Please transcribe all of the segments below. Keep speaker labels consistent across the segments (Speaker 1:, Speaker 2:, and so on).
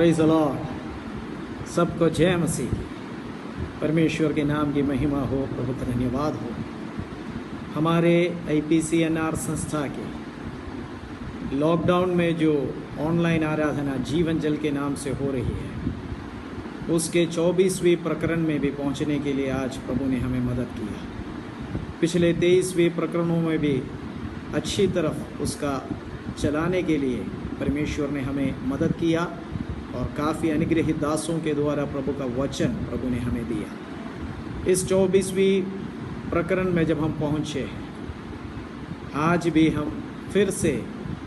Speaker 1: Praise the Lord. सबको जय मसीह की। परमेश्वर के नाम की महिमा हो, प्रभु का धन्यवाद हो। हमारे IPCNR संस्था के लॉकडाउन में जो ऑनलाइन आराधना जीवन जल के नाम से हो रही है, उसके 24वें प्रकरण में भी पहुंचने के लिए आज प्रभु ने हमें मदद किया। पिछले 23वें प्रकरणों में भी अच्छी तरफ उसका चलाने के लिए परमेश्वर ने हमें मदद किया और काफ़ी अनुग्रहित दासों के द्वारा प्रभु का वचन प्रभु ने हमें दिया। इस 24वीं प्रकरण में जब हम पहुँचे हैं, आज भी हम फिर से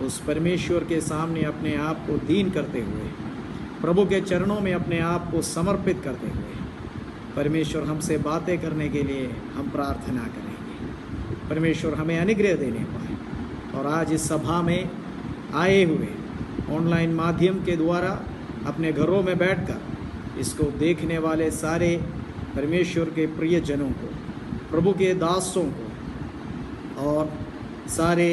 Speaker 1: उस परमेश्वर के सामने अपने आप को दीन करते हुए, प्रभु के चरणों में अपने आप को समर्पित करते हुए, परमेश्वर हमसे बातें करने के लिए हम प्रार्थना करेंगे। परमेश्वर हमें अनुग्रह देने पाए। और आज इस सभा में आए हुए ऑनलाइन माध्यम के द्वारा अपने घरों में बैठकर इसको देखने वाले सारे परमेश्वर के प्रियजनों को, प्रभु के दासों को और सारे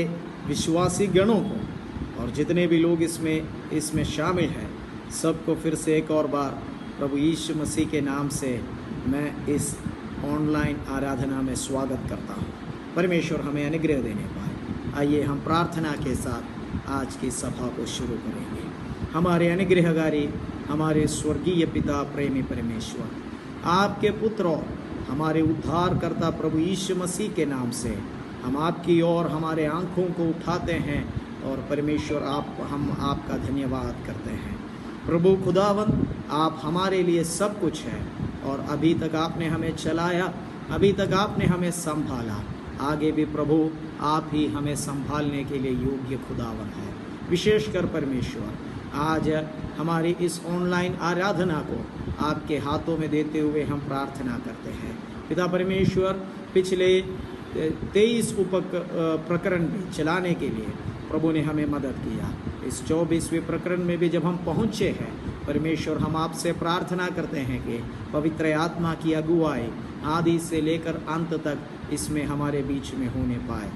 Speaker 1: विश्वासी गणों को और जितने भी लोग इसमें शामिल हैं, सबको फिर से एक और बार प्रभु यीशु मसीह के नाम से मैं इस ऑनलाइन आराधना में स्वागत करता हूँ। परमेश्वर हमें अनुग्रह देने पाए। आइए हम प्रार्थना के साथ आज की सभा को शुरू करेंगे। हमारे अनुग्रहकारी, हमारे स्वर्गीय पिता प्रेमी परमेश्वर, आपके पुत्र और हमारे उद्धारकर्ता प्रभु यीशु मसीह के नाम से हम आपकी ओर हमारे आँखों को उठाते हैं और परमेश्वर हम आपका धन्यवाद करते हैं। प्रभु खुदावंद, आप हमारे लिए सब कुछ है और अभी तक आपने हमें चलाया, अभी तक आपने हमें संभाला। आगे भी प्रभु आप ही हमें संभालने के लिए योग्य खुदावंद है। विशेषकर परमेश्वर, आज हमारी इस ऑनलाइन आराधना को आपके हाथों में देते हुए हम प्रार्थना करते हैं। पिता परमेश्वर, पिछले 23 प्रकरण भी चलाने के लिए प्रभु ने हमें मदद किया। इस 24वें प्रकरण में भी जब हम पहुँचे हैं, परमेश्वर, हम आपसे प्रार्थना करते हैं कि पवित्र आत्मा की अगुवाई आदि से लेकर अंत तक इसमें हमारे बीच में होने पाए।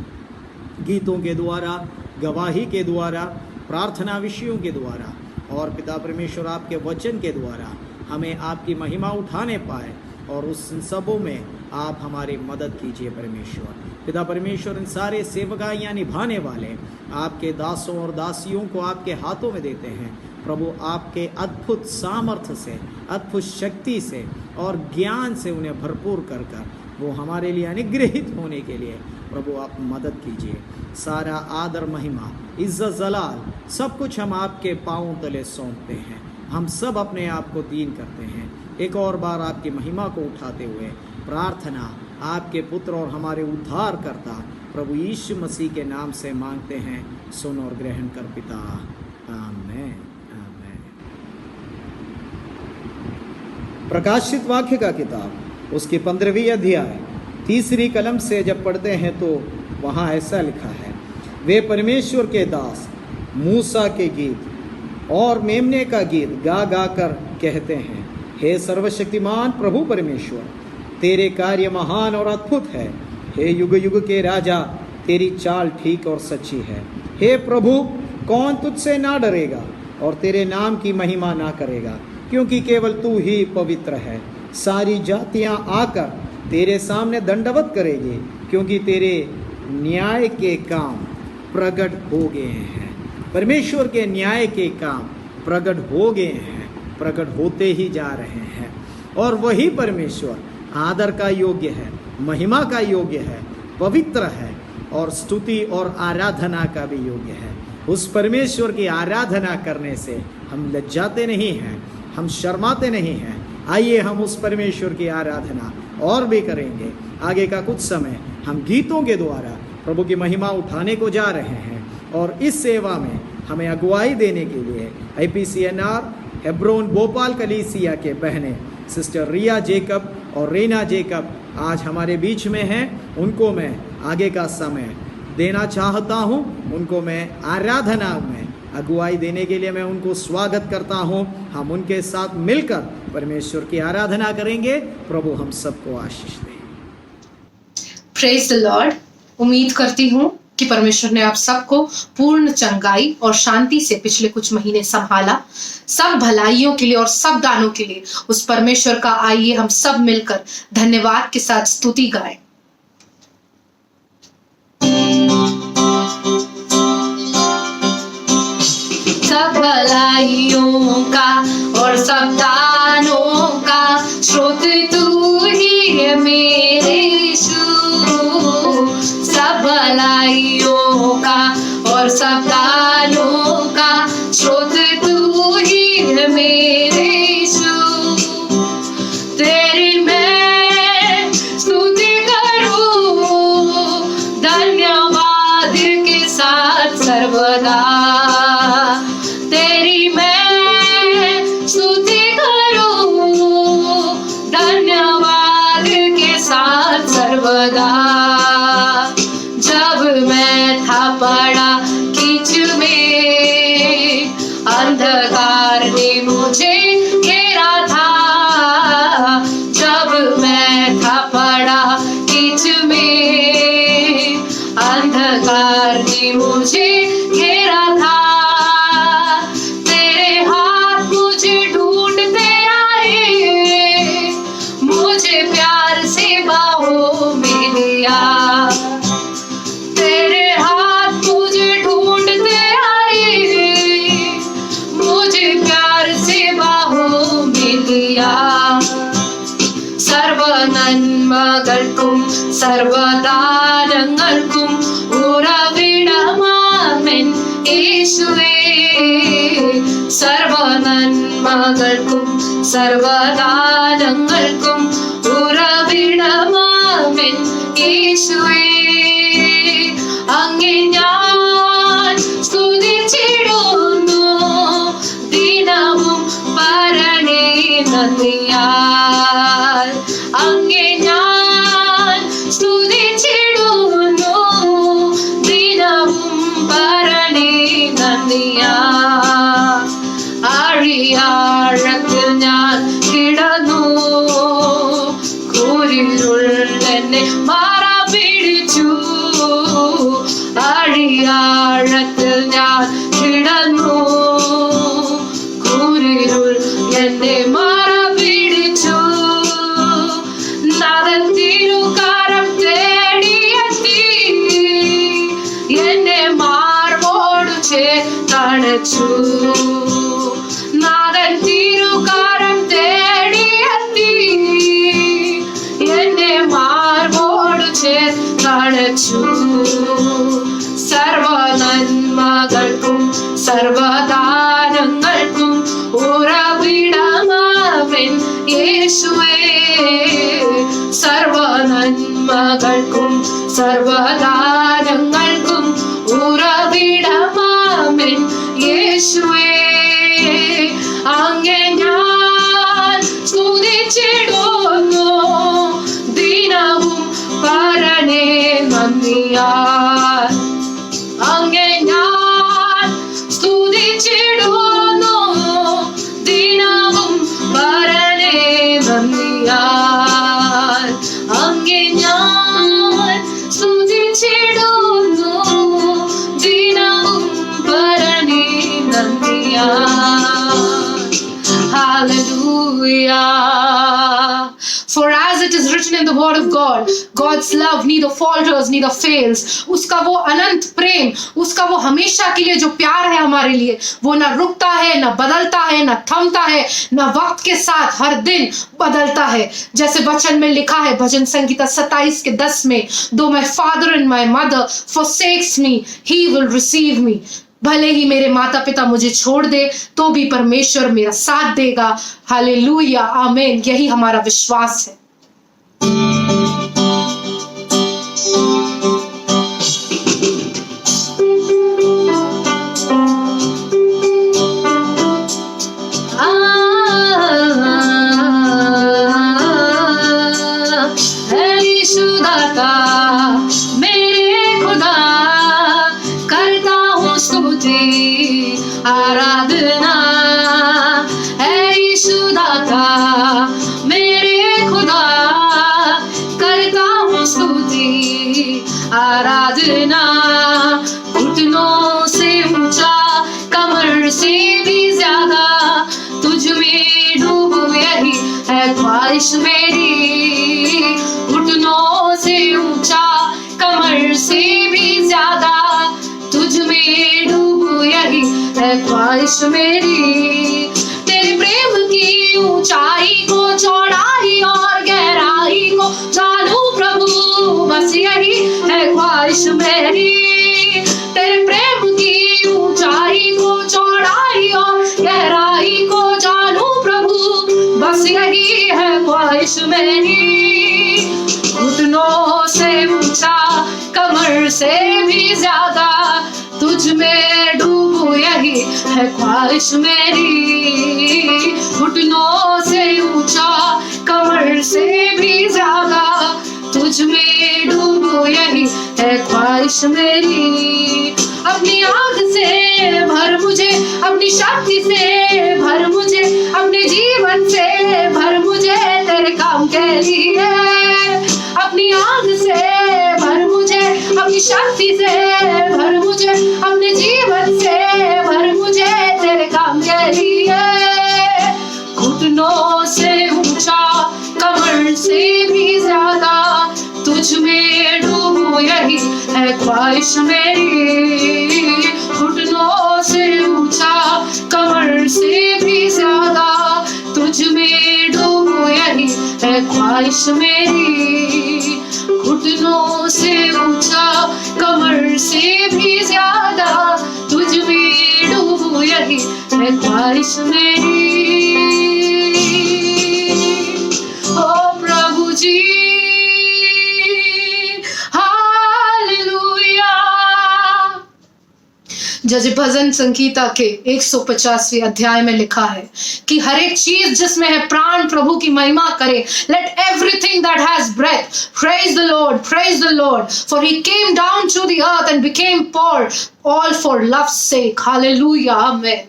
Speaker 1: गीतों के द्वारा, गवाही के द्वारा, प्रार्थना विषयों के द्वारा और पिता परमेश्वर आपके वचन के द्वारा हमें आपकी महिमा उठाने पाए और उस सबों में आप हमारी मदद कीजिए। परमेश्वर, पिता परमेश्वर, इन सारे सेवकाइयाँ निभाने वाले आपके दासों और दासियों को आपके हाथों में देते हैं। प्रभु, आपके अद्भुत सामर्थ्य से, अद्भुत शक्ति से और ज्ञान से उन्हें भरपूर कर वो हमारे लिए अनुग्रहित होने के लिए प्रभु आप मदद कीजिए। सारा आदर, महिमा, इज्जत, जलाल सब कुछ हम आपके पांवों तले सौंपते हैं। हम सब अपने आप को दीन करते हैं। एक और बार आपकी महिमा को उठाते हुए प्रार्थना आपके पुत्र और हमारे उद्धारकर्ता प्रभु यीशु मसीह के नाम से मांगते हैं। सुन और ग्रहण कर पिता, आमीन, आमीन। प्रकाशित वाक्य का किताब उसकी 15वीं अध्याय 3री कलम से जब पढ़ते हैं तो वहाँ ऐसा लिखा है, वे परमेश्वर के दास मूसा के गीत और मेमने का गीत गा गा कर कहते हैं, हे सर्वशक्तिमान प्रभु परमेश्वर, तेरे कार्य महान और अद्भुत है। हे युग युग के राजा, तेरी चाल ठीक और सच्ची है। हे प्रभु, कौन तुझसे ना डरेगा और तेरे नाम की महिमा ना करेगा, क्योंकि केवल तू ही पवित्र है। सारी जातियां आकर तेरे सामने दंडवत करेगी, क्योंकि तेरे न्याय के काम प्रकट हो गए हैं। परमेश्वर के न्याय के काम प्रकट हो गए हैं, प्रकट होते ही जा रहे हैं। और वही परमेश्वर आदर का योग्य है, महिमा का योग्य है, पवित्र है और स्तुति और आराधना का भी योग्य है। उस परमेश्वर की आराधना करने से हम लज्जाते नहीं हैं, हम शर्माते नहीं हैं। आइए हम उस परमेश्वर की आराधना और भी करेंगे। आगे का कुछ समय हम गीतों के द्वारा प्रभु की महिमा उठाने को जा रहे हैं और इस सेवा में हमें अगुवाई देने के लिए IPCNR हेब्रोन भोपाल कलीसिया के बहनें सिस्टर रिया जेकब और रीना जेकब आज हमारे बीच में हैं। उनको मैं आगे का समय देना चाहता हूं। उनको मैं आराधना में अगुवाई देने के लिए मैं उनको स्वागत करता हूं। हम उनके साथ मिलकर परमेश्वर की आराधना करेंगे। प्रभु हम सबको आशीष दे।
Speaker 2: Praise the lord. उम्मीद करती हूँ कि परमेश्वर ने आप सबको पूर्ण चंगाई और शांति से पिछले कुछ महीने संभाला। सब भलाइयों के लिए और सब दानों के लिए उस परमेश्वर का आइए हम सब मिलकर धन्यवाद के साथ स्तुति गाएं। सब भलाइयों का और सब दानों का स्रोत तू ही है मेरे यीशु। सब भलाइयों का और सब दानों का स्रोत तू ही है मेरे यीशु। तेरी मैं स्तुति करूं धन्यवाद के साथ सर्वदा। तेरी मैं स्तुति करूं धन्यवाद के साथ सर्वदा। जब मैं था पड़ा कीच में अंधकार ने मुझे घेरा था। जब मैं था पड़ा कीच में अंधकार ने मुझे घेरा था। तेरे हाथ मुझे ढूंढते आए, मुझे प्यार से बाहों में लिया। तेरे हाथ मुझे ढूंढते आए, मुझे प्यार से बाहों में लिया। സർവനന്മകൾക്കും സർവദാനങ്ങൾക്കും ഉറവിടമാമൻ യേശുവേ. സർവനന്മകൾക്കും സർവദാനങ്ങൾക്കും ഉറവിടമാമൻ യേശുവേ. അങ്ങേ ഞാൻ സ്തുതിച്ചിടുന്നു ദിനവും പരനേ നന്ദിയാൽ. അങ്ങേ ഞാൻ സ്തുതിച്ചിടുന്നു ദിനവും പരനേ നന്ദിയാൽ. ആഴിയാഴത്തിൽ ഞാൻ കിടന്നു, കൂരിരുൾ എന്നെ മാറാ പിടിച്ചു. ആഴിയാഴത്തിൽ ഞാൻ കിടന്നു, കൂരിരുൾ എന്നെ മാറാ പിടിച്ചു. നാഥൻ തിരുകരം തേടിയെത്തി എന്നെ മാർവോട് ചേർത്തണച്ചു. നാഥൻ തിരുകരം തേടിയെത്തി എന്നെ മാർവോട് ചേർത്തണച്ചു. സർവനന്മകൾക്കും സർവദാനങ്ങൾക്കും ഉറവിടമാവൻ യേശുവേ. സർവനന്മകൾക്കും സർവദാനങ്ങൾക്കും ഉറവിടമാവൻ യേശുവേ. അങ്ങേ ഞാൻ സ്തുതിച്ചിടുന്നു ദിനവും പരനേ നന്ദിയാൽ. അങ്ങേ ഞാൻ സ്തുതിച്ചിടുന്നു ദിനവും പരനേ നന്ദിയാൽ. അങ്ങേ ഞാൻ സ്തുതിച്ചിടുന്നു ദിനവും പരനേ നന്ദിയാൽ. Hallelujah. For as it is written in the word of God, God's love neither falters neither fails. उसका वो अनंत प्रेम, उसका वो हमेशा के लिए जो प्यार है हमारे लिए, वो ना रुकता है, ना बदलता है, ना थमता है, ना वक्त के साथ हर दिन बदलता है. जैसे वचन में लिखा है भजन संगीता 27 के 10 में, though my father and my mother forsakes me, he will receive me. भले ही मेरे माता पिता मुझे छोड़ दे तो भी परमेश्वर मेरा साथ देगा. हालेलुया, आमीन. यही हमारा विश्वास है. यीशुदाता मेरे खुदा, करता हूँ स्तुति आराधना. है यीशुदाता मेरे खुदा, करता हूँ स्तुति आराधना. ख्वाहिश मेरी, घुटनों से ऊंचा कमर से भी ज्यादा तुझ में डूबूं, यही है ख्वाहिश मेरी। तेरे प्रेम की ऊंचाई को, चौड़ाई और गहराई को जानूं प्रभु, बस यही है ख्वाहिश मेरी। तेरे प्रेम की ऊंचाई को, चौड़ाई और गहराई को जानूं प्रभु, बस यही है ख्वाहिश मेरी। घुटनों से ऊंचा कमर से भी ज्यादा तुझ में डूबूं, यही है ख्वाहिश मेरी। घुटनों से ऊंचा कमर से भी ज्यादा तुझ में डूबूं, यही है ख्वाहिश मेरी। अपनी आग से भर मुझे, अपनी शक्ति से भर मुझे, अपने जीवन से भर मुझे तेरे काम के लिए। अपनी आग से भर मुझे, अपनी शक्ति से भर मुझे, अपने जीवन से भर मुझे तेरे काम के लिए। घुटनों से ऊंचा कमर से भी ज्यादा तुझ में डूबूं, यही है ख्वाहिश मेरी। घुटनों से ऊंचा कमर से भी ज्यादा तुझ में डूबूं, यही है ख्वाहिश मेरी। घुटनों से ऊंचा कमर से भी ज्यादा तुझ में डूबूं, यही है ख्वाहिश मेरी। ओ प्रभु जी, जैसे भजन संगीता के 150वें अध्याय में लिखा है कि हर एक चीज जिसमें है प्राण प्रभु की महिमा करे। Let everything that has breath praise the lord, for he came down to the earth and became poor, all for love's sake. Hallelujah, amen.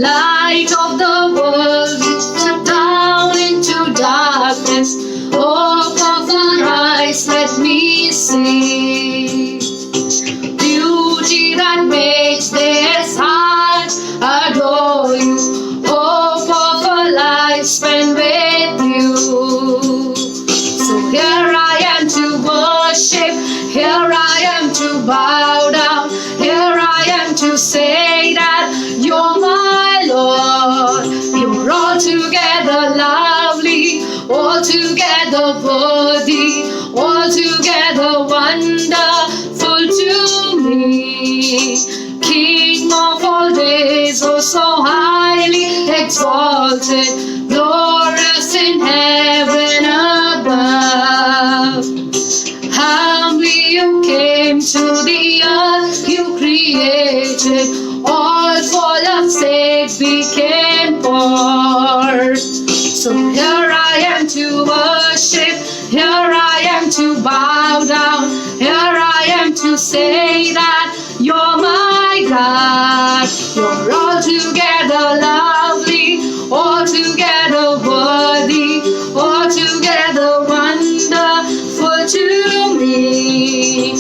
Speaker 2: Light of the world, step down into darkness. Hope of our eyes, let me see. Beauty that makes this heart adore you. Hope of a life spent with you. So here I am to worship. Here I am to bow down. Here I am to say that you're my Lord. You're altogether lovely, altogether worthy, altogether wonderful to me. King of all days, oh so highly exalted, glorious in heaven above. Humbly you came to the earth, you created, all for love's sake became poor. So here I am to worship, here I am to bow down, here I am to say that you're my God. You're altogether lovely, altogether worthy, altogether wonderful to me.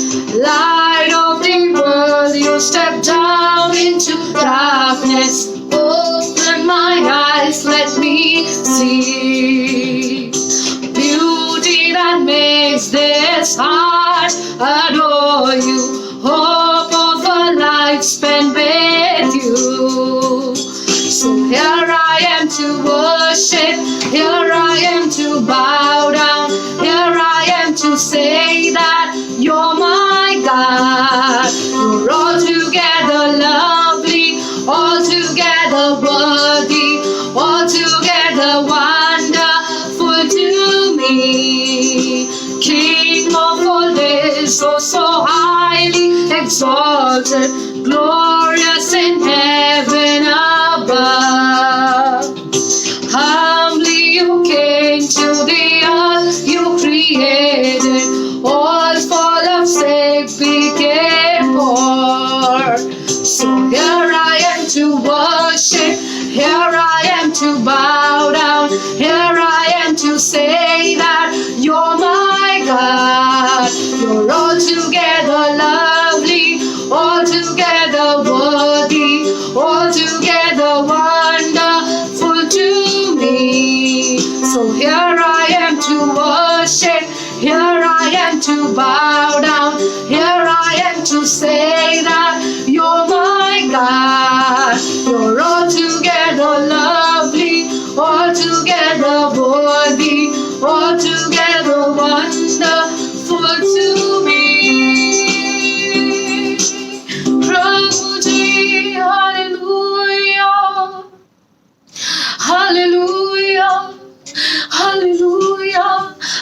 Speaker 2: Light of the world, you step down into darkness. Open my eyes, let me see. Beauty that makes this heart adore you. Hope of a life spent with you. So here I am to worship, here I am to bow down, here I am to say that you're my God. You're altogether lovely, altogether worthy, altogether wonderful to me. King of all days, oh so highly exalted, glorious in heaven above. Humbly you came to the earth, you created, all for love's sake became poor. So here I am to worship, here I am to bow down, here I am to say that you're my God. You're altogether lovely, altogether worthy,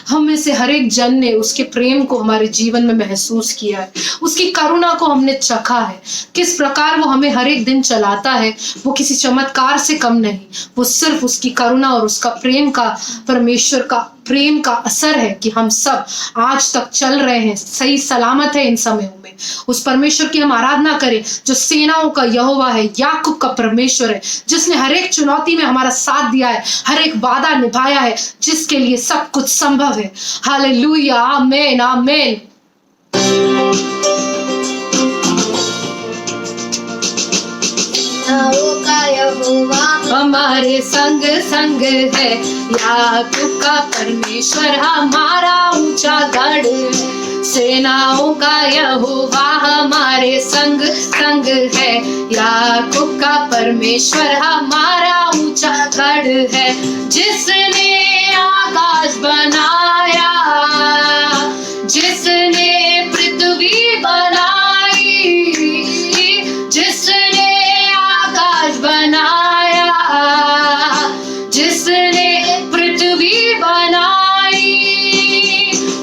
Speaker 2: हम में से हर एक जन ने उसके प्रेम को हमारे जीवन में महसूस किया है, उसकी करुणा को हमने चखा है। किस प्रकार वो हमें हर एक दिन चलाता है, वो किसी चमत्कार से कम नहीं, वो सिर्फ उसकी करुणा और उसका प्रेम का, परमेश्वर का प्रेम का असर है कि हम सब आज तक चल रहे हैं, सही सलामत है इन समयों में। उस परमेश्वर की हम आराधना करें जो सेनाओं का यहोवा है, याकूब का परमेश्वर है, जिसने हर एक चुनौती में हमारा साथ दिया है, हर एक वादा निभाया है, जिसके लिए सब कुछ संभव है। हालेलुया, आमेन आमेन। हमारे संग संग है, याकूब का परमेश्वर हमारा ऊंचा गढ़ है। सेनाओं का यहोवा हमारे संग संग है, याकूब का परमेश्वर हमारा ऊंचा गढ़ है। जिसने आकाश बनाया, जिसने पृथ्वी बनाई, जिसने आकाश बनाया, जिसने पृथ्वी बनाई,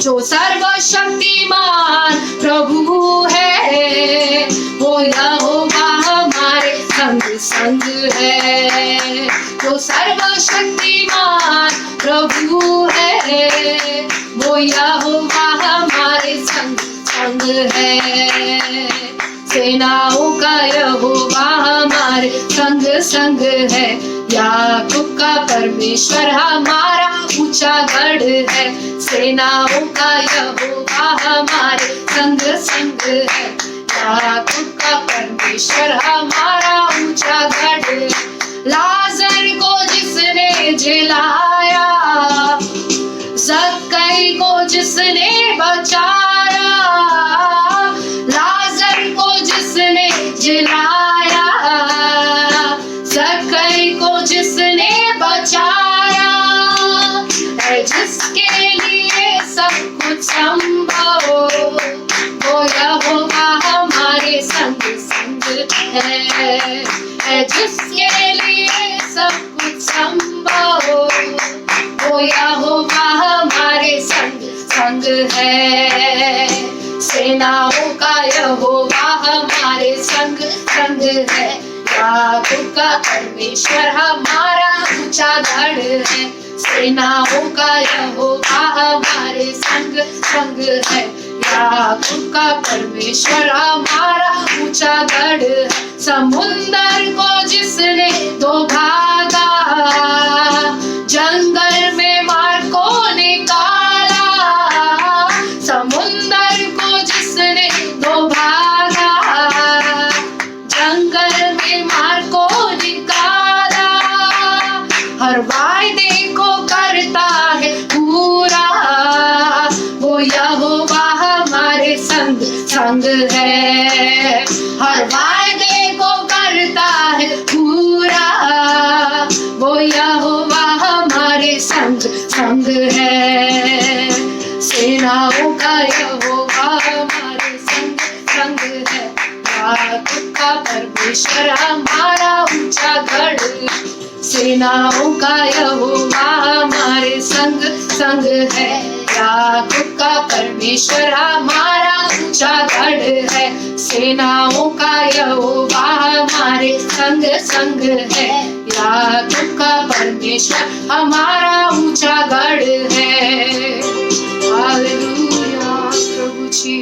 Speaker 2: जो सर्वशक्तिमान प्रभु है, वो यहोवा हमारे संग संग है। जो सर्वशक्तिमान प्रभु है, वो यहोवा हमारे संग संग है। सेनाओं का यहोवा हमारे संग संग है, याकूब का परमेश्वर हमारा ऊंचा गढ़ है। सेनाओं का यहोवा हमारे संग संग है, याकूब का परमेश्वर हमारा ऊंचा गढ़ है। लाजर को जिसने जिलाया, ज़क्कई को जिसने बचाया, लाजर को जिसने जिलाया, ज़क्कई को जिसने बचाया, है जिसके लिए सब कुछ संभव, वो यहोवा हमारे संग संग है जिसके लिए सब कुछ संभव, वो यहोवा हमारे संग संग है। सेनाओं का यहोवा हमारे संग संग है, याकूब का परमेश्वर हमारा ऊंचा गढ़ है। सेनाओं का यहोवा हमारे संग संग है, याकूब का परमेश्वर हमारा ऊंचा गढ़ है। समुंदर को जिसने दो भागा, जंगल में मार को निकाला, समुंदर को जिसने दो भागा, जंगल में मार को निकाला, हर वायदे को करता है पूरा, वो यहोवा हमारे संग संग है। हर वायदे को करता है पूरा, वो यहोवा हमारे संग संग है। सेनाओं का यहोवा हमारे संग संग है, याकूब का परमेश्वर हमारा ऊंचा गढ़। सेनाओं का यहोवा हमारे संग संग है, याकूब का परमेश्वर हमारा ऊंचा गढ़ है। सेनाओं का यहोवा हमारे संग संग है, याकूब का परमेश्वर हमारा ऊंचा गढ़ है। हालेलुया प्रभु जी।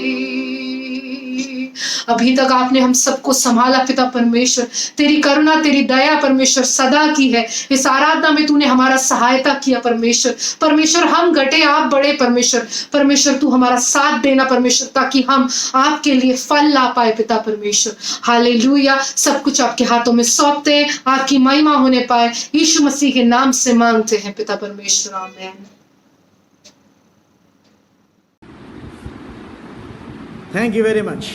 Speaker 2: अभी तक आपने हम सबको संभाला पिता परमेश्वर, तेरी करुणा तेरी दया परमेश्वर सदा की है। इस आराधना में तूने हमारा सहायता किया परमेश्वर। परमेश्वर हम घटे आप बड़े परमेश्वर। परमेश्वर तू हमारा साथ देना परमेश्वर, ताकि हम आपके लिए फल ला पाए पिता परमेश्वर। हालेलुया। सब कुछ आपके हाथों में सौंपते हैं, आपकी महिमा होने पाए, यीशु मसीह के नाम से मांगते हैं पिता परमेश्वर, आमीन।
Speaker 1: Thank you very much.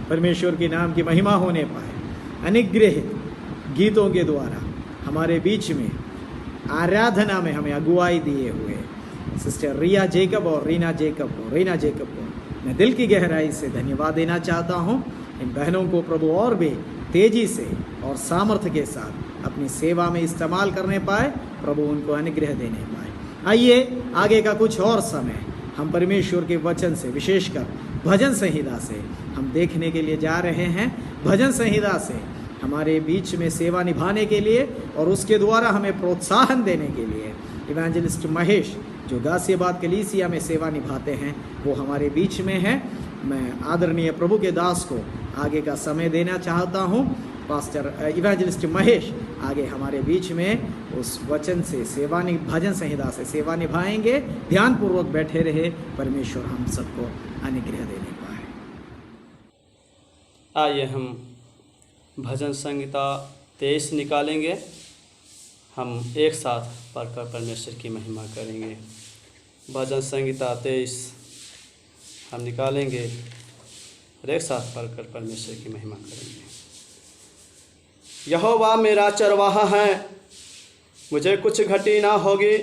Speaker 1: परमेश्वर के नाम की महिमा होने पाए। अनुग्रहित गीतों के द्वारा हमारे बीच में आराधना में हमें अगुवाई दिए हुए सिस्टर रिया जेकब और रीना जेकब को मैं दिल की गहराई से धन्यवाद देना चाहता हूँ। इन बहनों को प्रभु और भी तेजी से और सामर्थ्य के साथ अपनी सेवा में इस्तेमाल करने पाए, प्रभु उनको अनुग्रह देने पाए। आइए आगे का कुछ और समय हम परमेश्वर के वचन से, विशेषकर भजन संहिता से हम देखने के लिए जा रहे हैं। भजन संहिता से हमारे बीच में सेवा निभाने के लिए और उसके द्वारा हमें प्रोत्साहन देने के लिए इवेंजलिस्ट महेश, जो गाजियाबाद कलीसिया में सेवा निभाते हैं, वो हमारे बीच में है। मैं आदरणीय प्रभु के दास को आगे का समय देना चाहता हूँ। पास्टर इवेंजलिस्ट महेश आगे हमारे बीच में उस वचन से भजन संहिता से सेवा निभाएंगे। ध्यानपूर्वक बैठे रहे, परमेश्वर हम सबको अनुग्रह देने पाए।
Speaker 3: आइए हम भजन संहिता 23 निकालेंगे। हम एक साथ पढ़कर परमेश्वर की महिमा करेंगे। भजन संहिता 23 हम निकालेंगे और एक साथ पढ़कर परमेश्वर की महिमा करेंगे। यहोवा मेरा चरवाहा है, मुझे कुछ घटी ना होगी।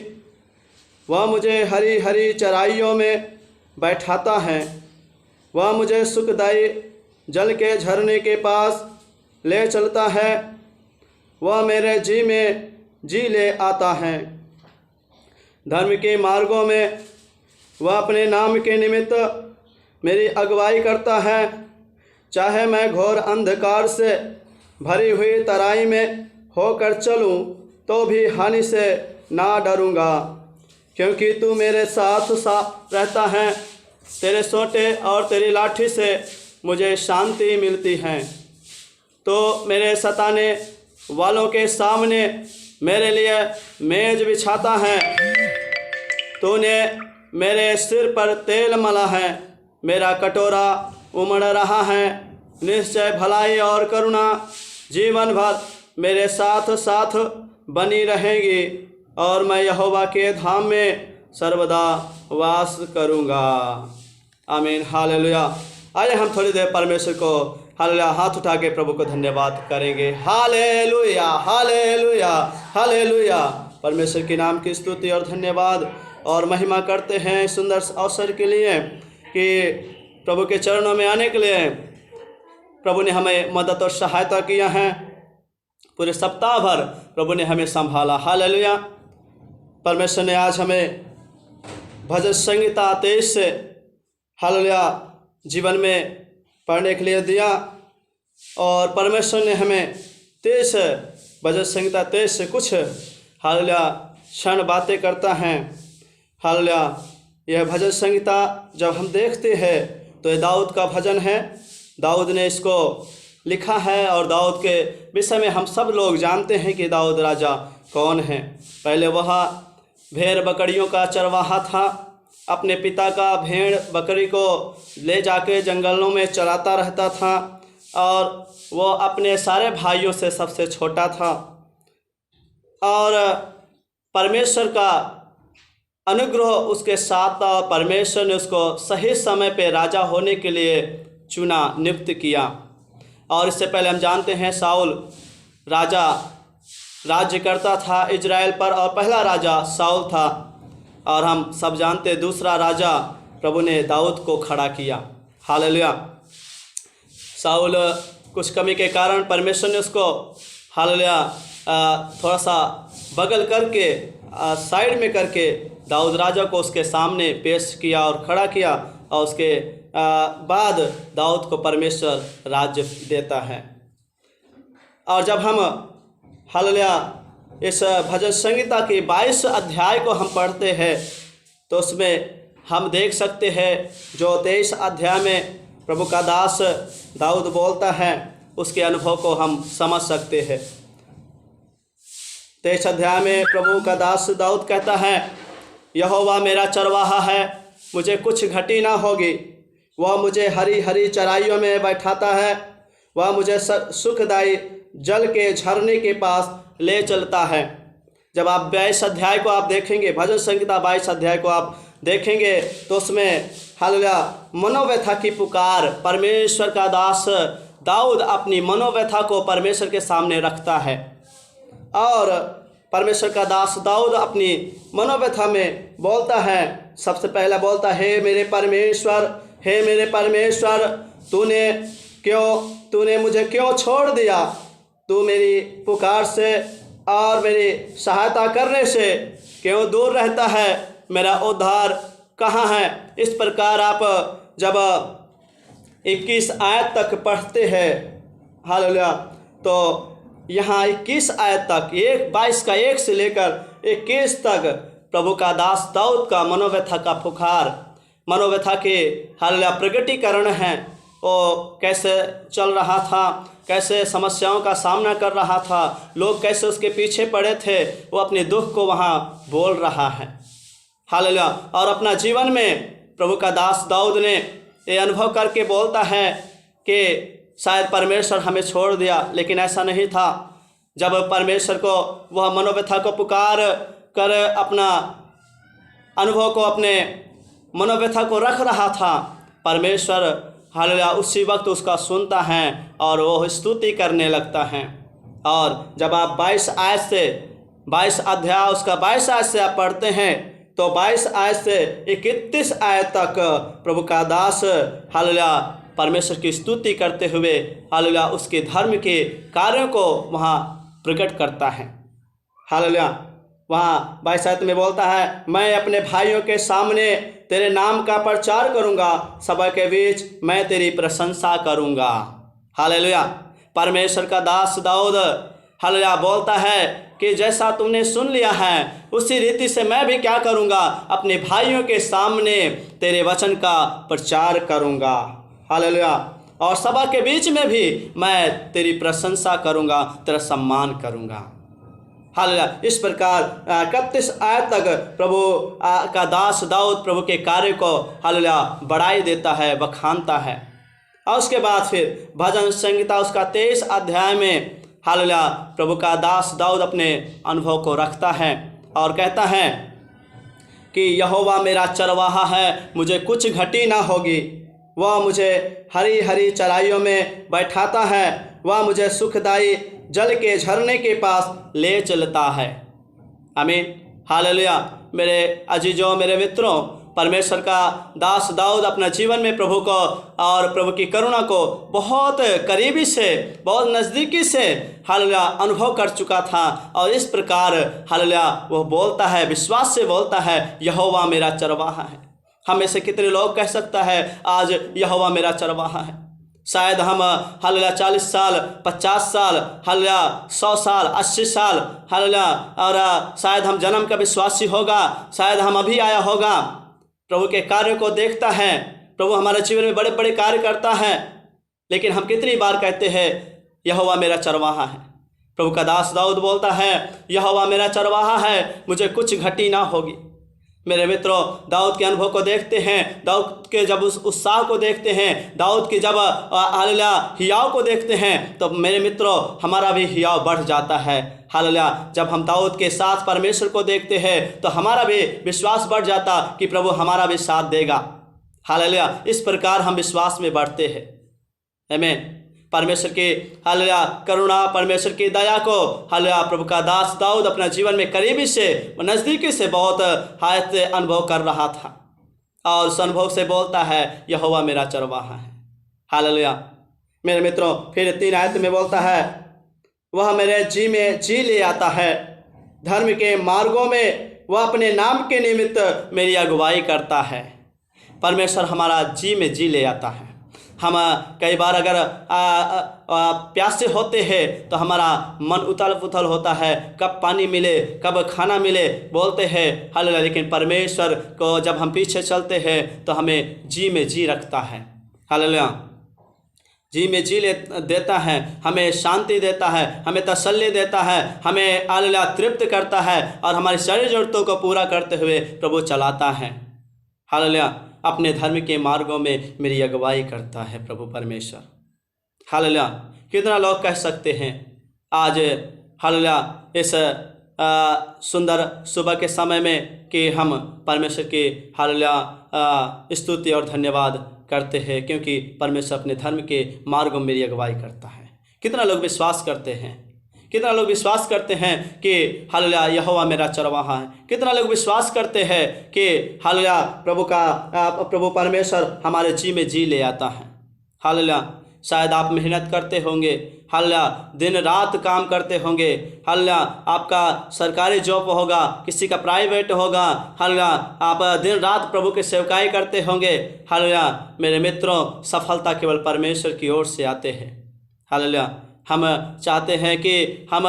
Speaker 3: वह मुझे हरी हरी चराइयों में बैठाता है। वह मुझे सुखदायी जल के झरने के पास ले चलता है। वह मेरे जी में जी ले आता है। धर्म के मार्गों में वह अपने नाम के निमित्त मेरी अगुवाई करता है। चाहे मैं घोर अंधकार से भरी हुई तराई में होकर चलूं तो भी हानि से ना डरूंगा, क्योंकि तू मेरे साथ रहता है। तेरे सोटे और तेरी लाठी से मुझे शांति मिलती है। तो मेरे सताने वालों के सामने मेरे लिए मेज बिछाता है। तूने मेरे सिर पर तेल मला है। मेरा कटोरा उमड़ रहा है। निश्चय भलाई और करुणा जीवन भर मेरे साथ साथ बनी रहेगी, और मैं यहोवा के धाम में सर्वदा वास करूँगा। आमीन, हालेलुया। आइए हम थोड़ी देर परमेश्वर को हालेलुया हाथ उठा के प्रभु को धन्यवाद करेंगे। Hallelujah, hallelujah, hallelujah. परमेश्वर के नाम की स्तुति और धन्यवाद और महिमा करते हैं सुंदर अवसर के लिए कि प्रभु के चरणों में आने के लिए प्रभु ने हमें मदद और सहायता किया है। पूरे सप्ताह भर प्रभु ने हमें संभाला। हालेलुया। परमेश्वर ने आज हमें भजन संहिता 23 से हालेलुया जीवन में पढ़ने के लिए दिया, और परमेश्वर ने हमें 23 भजन संहिता 23 से कुछ हालेलुया क्षण बातें करता है। हालेलुया। यह भजन संहिता जब हम देखते हैं तो ये दाऊद का भजन है। दाऊद ने इसको लिखा है, और दाऊद के विषय में हम सब लोग जानते हैं कि दाऊद राजा कौन है। पहले वह भेड़ बकरियों का चरवाहा था। अपने पिता का भेड़ बकरी को ले जाके जंगलों में चराता रहता था, और वो अपने सारे भाइयों से सबसे छोटा था। और परमेश्वर का अनुग्रह उसके साथ था, और परमेश्वर ने उसको सही समय पे राजा होने के लिए चुना, नियुक्त किया। और इससे पहले हम जानते हैं साउल राजा राज्य करता था इजराइल पर, और पहला राजा साउल था। और हम सब जानते दूसरा राजा प्रभु ने दाऊद को खड़ा किया। हालेलुया। साउल कुछ कमी के कारण परमेश्वर ने उसको हालेलुया थोड़ा सा बगल करके साइड में करके दाऊद राजा को उसके सामने पेश किया और खड़ा किया, और उसके बाद दाऊद को परमेश्वर राज्य देता है। और जब हम हालेलुया इस भजन संहिता के 22 अध्याय को हम पढ़ते हैं तो उसमें हम देख सकते हैं जो 23 अध्याय में प्रभु का दास दाऊद बोलता है, उसके अनुभव को हम समझ सकते हैं। 23 अध्याय में प्रभु का दास दाऊद कहता है, यहोवा मेरा चरवाहा है, मुझे कुछ घटी ना होगी। वह मुझे हरी हरी चराइयों में बैठाता है। वह मुझे सुखदायी जल के झरने के पास ले चलता है। जब आप 22 अध्याय को आप देखेंगे, भजन संहिता 22 अध्याय को आप देखेंगे तो उसमें हालेलुया मनोव्यथा की पुकार, परमेश्वर का दास दाऊद अपनी मनोव्यथा को परमेश्वर के सामने रखता है। और परमेश्वर का दास दाऊद अपनी मनोव्यथा में बोलता है, सबसे पहला बोलता है, हे मेरे परमेश्वर, हे मेरे परमेश्वर, तूने मुझे क्यों छोड़ दिया? तू मेरी पुकार से और मेरी सहायता करने से क्यों दूर रहता है? मेरा उद्धार कहाँ है? इस प्रकार आप जब 21 आयत तक पढ़ते हैं, हालेलुया, तो यहाँ 21 आयत तक 22 का 1 से लेकर 21 तक प्रभु का दास दाऊद का मनोव्यथा का पुकार, मनोव्यथा के हालेलुया प्रगटीकरण है। वो कैसे चल रहा था, कैसे समस्याओं का सामना कर रहा था, लोग कैसे उसके पीछे पड़े थे, वो अपने दुख को वहाँ बोल रहा है, हालेलुया। और अपना जीवन में प्रभु का दास दाऊद ने ये अनुभव करके बोलता है कि शायद परमेश्वर हमें छोड़ दिया, लेकिन ऐसा नहीं था। जब परमेश्वर को वह मनोव्यथा को पुकार कर अपना अनुभव को, अपने मनोव्यथा को रख रहा था, परमेश्वर हालेलुया उसी वक्त उसका सुनता है और वो स्तुति करने लगता है। और जब आप 22 आयत से 22 अध्याय उसका 22 आयत से आप पढ़ते हैं तो 22 आयत से 31 आयत तक प्रभु का दास हालेलुया परमेश्वर की स्तुति करते हुए हालेलुया उसके धर्म के कार्यों को वहाँ प्रकट करता है। हालेलुया वहाँ 22 आयत में बोलता है, मैं अपने भाइयों के सामने तेरे नाम का प्रचार करूँगा, सभा के बीच मैं तेरी प्रशंसा करूँगा। हालेलुया परमेश्वर का दास दाऊद हालेलुया बोलता है कि जैसा तुमने सुन लिया है उसी रीति से मैं भी क्या करूँगा, अपने भाइयों के सामने तेरे वचन का प्रचार करूँगा। हालेलुया और सभा के बीच में भी मैं तेरी प्रशंसा करूँगा, तेरा सम्मान करूँगा। हालेलुया इस प्रकार 31 आयत तक प्रभु का दास दाऊद प्रभु के कार्य को हालेलुया बढ़ाई देता है, बखानता है। और उसके बाद फिर भजन संहिता उसका 23 अध्याय में हालेलुया प्रभु का दास दाऊद अपने अनुभव को रखता है और कहता है कि यहोवा मेरा चरवाहा है, मुझे कुछ घटी ना होगी। वह मुझे हरी हरी चराइयों में बैठाता है, वह मुझे सुखदाई जल के झरने के पास ले चलता है। आमीन हालेलुया। मेरे अजीजों, मेरे मित्रों, परमेश्वर का दास दाऊद अपना जीवन में प्रभु को और प्रभु की करुणा को बहुत करीबी से, बहुत नज़दीकी से हालेलुया अनुभव कर चुका था। और इस प्रकार हालेलुया वो बोलता है, विश्वास से बोलता है, यहोवा मेरा चरवाहा है। हम में से कितने लोग कह सकता है आज यहोवा मेरा चरवाहा है? शायद हम हालेलुया 40 साल, 50 साल, हालेलुया 100 साल, 80 साल हालेलुया, और शायद हम जन्म का विश्वासी होगा, शायद हम अभी आया होगा, प्रभु के कार्य को देखता है, प्रभु हमारे जीवन में बड़े बड़े कार्य करता है, लेकिन हम कितनी बार कहते हैं यहोवा मेरा चरवाहा है? प्रभु का दास दाऊद बोलता है, यहोवा मेरा चरवाहा है, मुझे कुछ घटी ना होगी। मेरे मित्रों, दाऊद के अनुभव को देखते हैं, दाऊद के जब उस उत्साह को देखते हैं, दाऊद की जब हालेलुया हियाव को देखते हैं, तो मेरे मित्रों हमारा भी हियाव बढ़ जाता है। हालेलुया जब हम दाऊद के साथ परमेश्वर को देखते हैं तो हमारा भी विश्वास बढ़ जाता कि प्रभु हमारा भी साथ देगा। हालेलुया इस प्रकार हम विश्वास में बढ़ते हैं। आमीन। परमेश्वर की हालेलुया करुणा, परमेश्वर की दया को हालेलुया प्रभु का दास दाऊद अपना जीवन में करीबी से, नज़दीकी से बहुत हायत से अनुभव कर रहा था और उस अनुभव से बोलता है यहोवा मेरा चरवाहा है। हालेलुया मेरे मित्रों, फिर 3 आयत में बोलता है, वह मेरे जी में जी ले आता है, धर्म के मार्गों में वह अपने नाम के निमित्त मेरी अगुवाई करता है। परमेश्वर हमारा जी में जी ले आता है। हम कई बार अगर प्यासे होते हैं तो हमारा मन उथल पुथल होता है, कब पानी मिले, कब खाना मिले बोलते हैं हालेलुया, लेकिन परमेश्वर को जब हम पीछे चलते हैं तो हमें जी में जी रखता है। हालेलुया जी में जी देता है, हमें शांति देता है, हमें तसल्ली देता है, हमें हालेलुया तृप्त करता है और हमारी सारी ज़रूरतों को पूरा करते हुए प्रभु चलाता है। हालेलुया अपने धर्म के मार्गों में मेरी अगुवाई करता है प्रभु परमेश्वर। हालेलुया कितना लोग कह सकते हैं आज हालेलुया इस सुंदर सुबह के समय में कि हम परमेश्वर की हालेलुया स्तुति और धन्यवाद करते हैं, क्योंकि परमेश्वर अपने धर्म के मार्गों में मेरी अगुवाई करता है। कितना लोग विश्वास करते हैं, कितना लोग विश्वास करते हैं कि हालेलुया यहोवा मेरा चरवाहा है। कितना लोग विश्वास करते हैं कि हालेलुया प्रभु परमेश्वर हमारे जी में जी ले आता है। हालेलुया शायद आप मेहनत करते होंगे, हालेलुया, दिन रात काम करते होंगे, हालेलुया, आपका सरकारी जॉब होगा, किसी का प्राइवेट होगा, हालेलुया, आप दिन रात प्रभु की सेवकाई करते होंगे। हालेलुया, मेरे मित्रों, सफलता केवल परमेश्वर की ओर से आते हैं। हालेलुया, हम चाहते हैं कि हम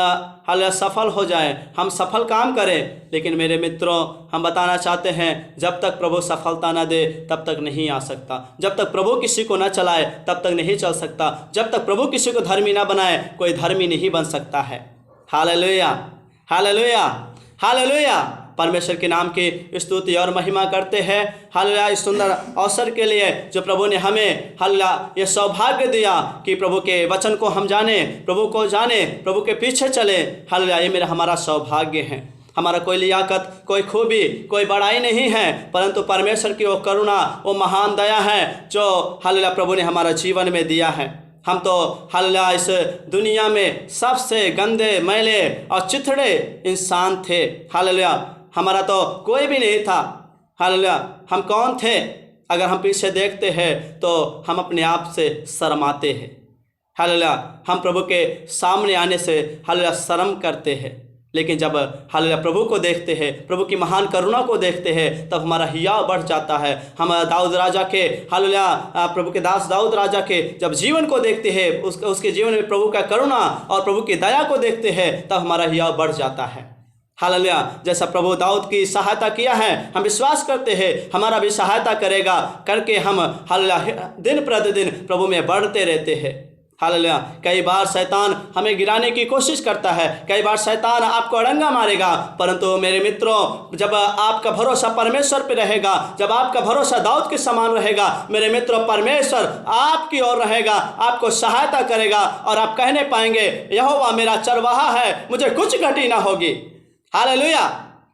Speaker 3: हालेलुया सफल हो जाएं, हम सफल काम करें, लेकिन मेरे मित्रों, हम बताना चाहते हैं, जब तक प्रभु सफलता ना दे तब तक नहीं आ सकता। जब तक प्रभु किसी को ना चलाए तब तक नहीं चल सकता। जब तक प्रभु किसी को धर्मी ना बनाए कोई धर्मी नहीं बन सकता है। Hallelujah, hallelujah, hallelujah. परमेश्वर के नाम की स्तुति और महिमा करते हैं। हालेलुया, इस सुंदर अवसर के लिए जो प्रभु ने हमें हालेलुया ये सौभाग्य दिया कि प्रभु के वचन को हम जाने, प्रभु को जाने, प्रभु के पीछे चले। हालेलुया, ये हमारा सौभाग्य है। हमारा कोई लियाकत, कोई खूबी, कोई बड़ाई नहीं है, परंतु परमेश्वर की वो करुणा, वो महान दया है जो हालेलुया प्रभु ने हमारा जीवन में दिया है। हम तो हालेलुया इस दुनिया में सबसे गंदे, मैले और चिथड़े इंसान थे। हालेलुया, हमारा तो कोई भी नहीं था। हालेलुया, हम कौन थे? अगर हम पीछे देखते हैं तो हम अपने आप से शर्माते हैं। हालेलुया, हम प्रभु के सामने आने से हालेलुया शर्म करते हैं, लेकिन जब हालेलुया प्रभु को देखते हैं, प्रभु की महान करुणा को देखते हैं, तब हमारा हियाव बढ़ जाता है। हम दाऊद राजा के हालेलुया प्रभु के दास दाऊद राजा के जब जीवन को देखते हैं, उसके जीवन में प्रभु का करुणा और प्रभु की दया को देखते हैं, तब हमारा हियाव बढ़ जाता है। हालेलुया, जैसा प्रभु दाऊद की सहायता किया है, हम विश्वास करते हैं हमारा भी सहायता करेगा, करके हम हालेलुया दिन प्रतिदिन प्रभु में बढ़ते रहते हैं। हालेलुया, कई बार शैतान हमें गिराने की कोशिश करता है, कई बार शैतान आपको अड़ंगा मारेगा, परंतु मेरे मित्रों, जब आपका भरोसा परमेश्वर पे रहेगा, जब आपका भरोसा दाऊद के समान रहेगा, मेरे मित्रों, परमेश्वर आपकी ओर रहेगा, आपको सहायता करेगा और आप कहने पाएंगे, यहोवा मेरा चरवाहा है, मुझे कुछ घटी ना होगी। हालेलुया।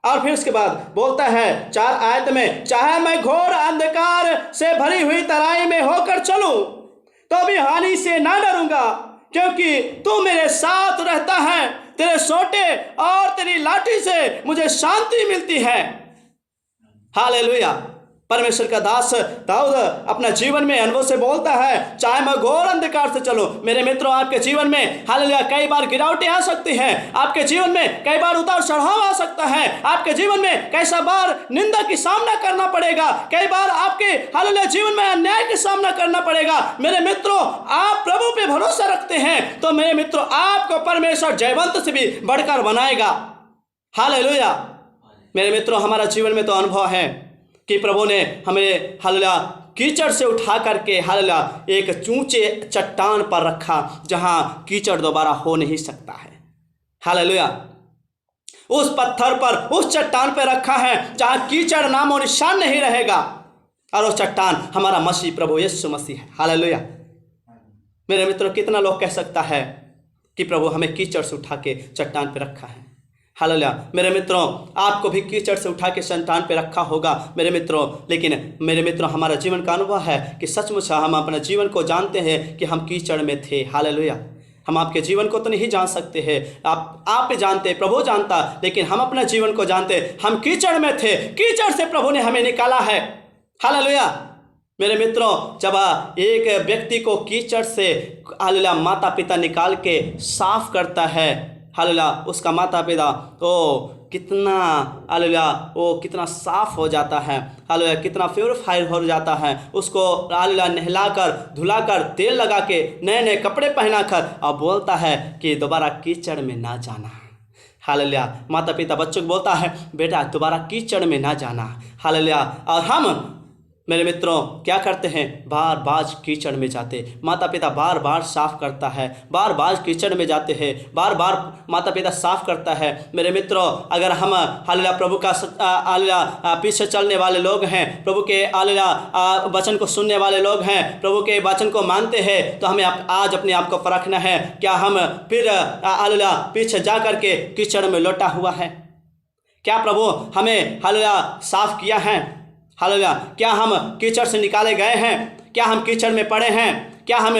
Speaker 3: और फिर उसके बाद बोलता है 4 आयत में, चाहे मैं घोर अंधकार से भरी हुई तराई में होकर चलूं तो भी हानि से ना डरूंगा, क्योंकि तू मेरे साथ रहता है, तेरे सोटे और तेरी लाठी से मुझे शांति मिलती है। हालेलुया। परमेश्वर का दास दाऊद अपना जीवन में अनुभव से बोलता है, चाहे मैं घोर अंधकार से चलूं। मेरे मित्रों, आपके जीवन में हालेलुया कई बार गिरावटें आ सकती हैं, आपके जीवन में कई बार उतार चढ़ाव आ सकता है, आपके जीवन में कैसा बार निंदा की सामना करना पड़ेगा, कई बार आपके हालेलुया जीवन में अन्याय का सामना करना पड़ेगा। मेरे मित्रों, आप प्रभु पे भरोसा रखते हैं तो मेरे मित्रों, आपको परमेश्वर जयवंत से भी बढ़कर बनाएगा। हालेलुया। मेरे मित्रों, हमारा जीवन में तो अनुभव है कि प्रभु ने हमें हालेलुया कीचड़ से उठा करके हालेलुया एक ऊंचे चट्टान पर रखा, जहां कीचड़ दोबारा हो नहीं सकता है। हालेलुया। उस पत्थर पर, उस चट्टान पर रखा है जहां कीचड़ नामो निशान नहीं रहेगा, और वो चट्टान हमारा मसीह प्रभु यीशु मसीह है। हालेलुया। मेरे मित्रों, कितना लोग कह सकता है कि प्रभु हमें कीचड़ से उठा के चट्टान पर रखा है। हालेलुया। मेरे मित्रों, आपको भी कीचड़ से उठा के चट्टान पे रखा होगा मेरे मित्रों, लेकिन मेरे मित्रों, हमारा जीवन का अनुभव है कि सचमुच हम अपने जीवन को जानते हैं कि हम कीचड़ में थे। हालेलुया। हम आपके जीवन को तो नहीं जान सकते हैं, आप भी जानते, प्रभु जानता, लेकिन हम अपने जीवन को जानते। हम कीचड़ में थे, कीचड़ से प्रभु ने हमें निकाला है। हालेलुया। मेरे मित्रों, जब एक व्यक्ति को कीचड़ से हालेलुया माता पिता निकाल के साफ करता है, हालेलुया उसका माता पिता कितना हालेलुया वो कितना साफ हो जाता है, हालेलुया कितना प्योरीफाइड हो जाता है। उसको हालेलुया नहलाकर धुलाकर तेल लगा के नए नए कपड़े पहनाकर और बोलता है कि दोबारा कीचड़ में ना जाना। हालेलुया। माता पिता बच्चों को बोलता है, बेटा दोबारा कीचड़ में ना जाना। हालेलुया। और हम मेरे मित्रों क्या करते हैं, बार बार कीचड़ में जाते। माता पिता बार बार साफ करता है, बार बार कीचड़ में जाते हैं, बार बार माता पिता साफ करता है। मेरे मित्रों, अगर हम हालेलुया प्रभु का हालेलुया पीछे चलने वाले लोग हैं, प्रभु के हालेलुया वचन को सुनने वाले लोग हैं, प्रभु के वचन को मानते हैं, तो हमें आज अपने आप को परखना है, क्या हम फिर हालेलुया पीछे जा करके कीचड़ में लौटा हुआ है? क्या प्रभु हमें हालेलुया साफ किया है? हालेलुया। क्या हम कीचड़ से निकाले गए हैं? क्या हम कीचड़ में पड़े हैं? क्या हम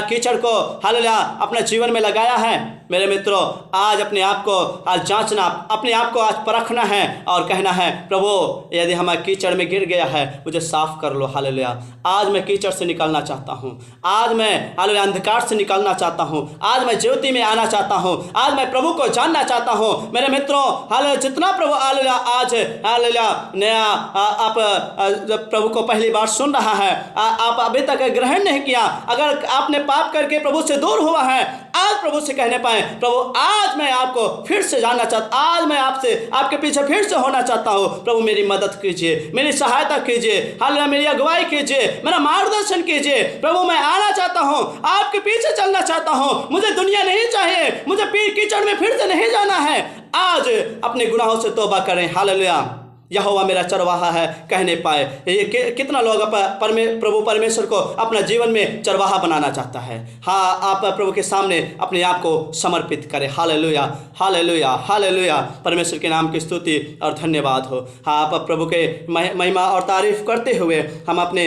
Speaker 3: कीचड़ को हालेलुया अपने जीवन में लगाया है? मेरे मित्रों, आज अपने आप को आज जांचना, अपने आप को आज परखना है और कहना है, प्रभु यदि हम कीचड़ में गिर गया है, मुझे साफ कर लो। हालेलुया, आज मैं कीचड़ से निकलना चाहता हूँ, आज मैं हालेलुया अंधकार से निकलना चाहता हूँ, आज मैं ज्योति में आना चाहता हूँ, आज मैं प्रभु को जानना चाहता हूँ। मेरे मित्रों, हालेलुया जितना प्रभु हालेलुया आज हालेलुया नया आप जब प्रभु को पहली बार सुन रहा है, आप अभी तक ग्रहण नहीं किया, अगर आपने पाप करके प्रभु से दूर हुआ है, आज प्रभु से कहने पाए, प्रभु आज मैं आपको फिर से जानना चाहता, आज मैं आपसे आपके पीछे फिर से होना चाहता हूँ। प्रभु मेरी मदद कीजिए, मेरी सहायता कीजिए, हालेलुया मेरी अगुवाई कीजिए, मेरा मार्गदर्शन कीजिए। प्रभु मैं आना चाहता हूँ, आपके पीछे चलना चाहता हूँ, मुझे दुनिया नहीं चाहिए, मुझे कीचड़ में फिर से नहीं जाना है। आज अपने गुनाहों से तौबा करें। हालेलुया, यहोवा मेरा चरवाहा है कहने पाए। ये कितना लोग प्रभु परमेश्वर को अपना जीवन में चरवाहा बनाना चाहता है। हाँ, आप प्रभु के सामने अपने आप को समर्पित करें। हालेलुया, हालेलुया, हालेलुया, परमेश्वर के नाम की स्तुति और धन्यवाद हो। हाँ, आप प्रभु के महिमा और तारीफ करते हुए हम अपने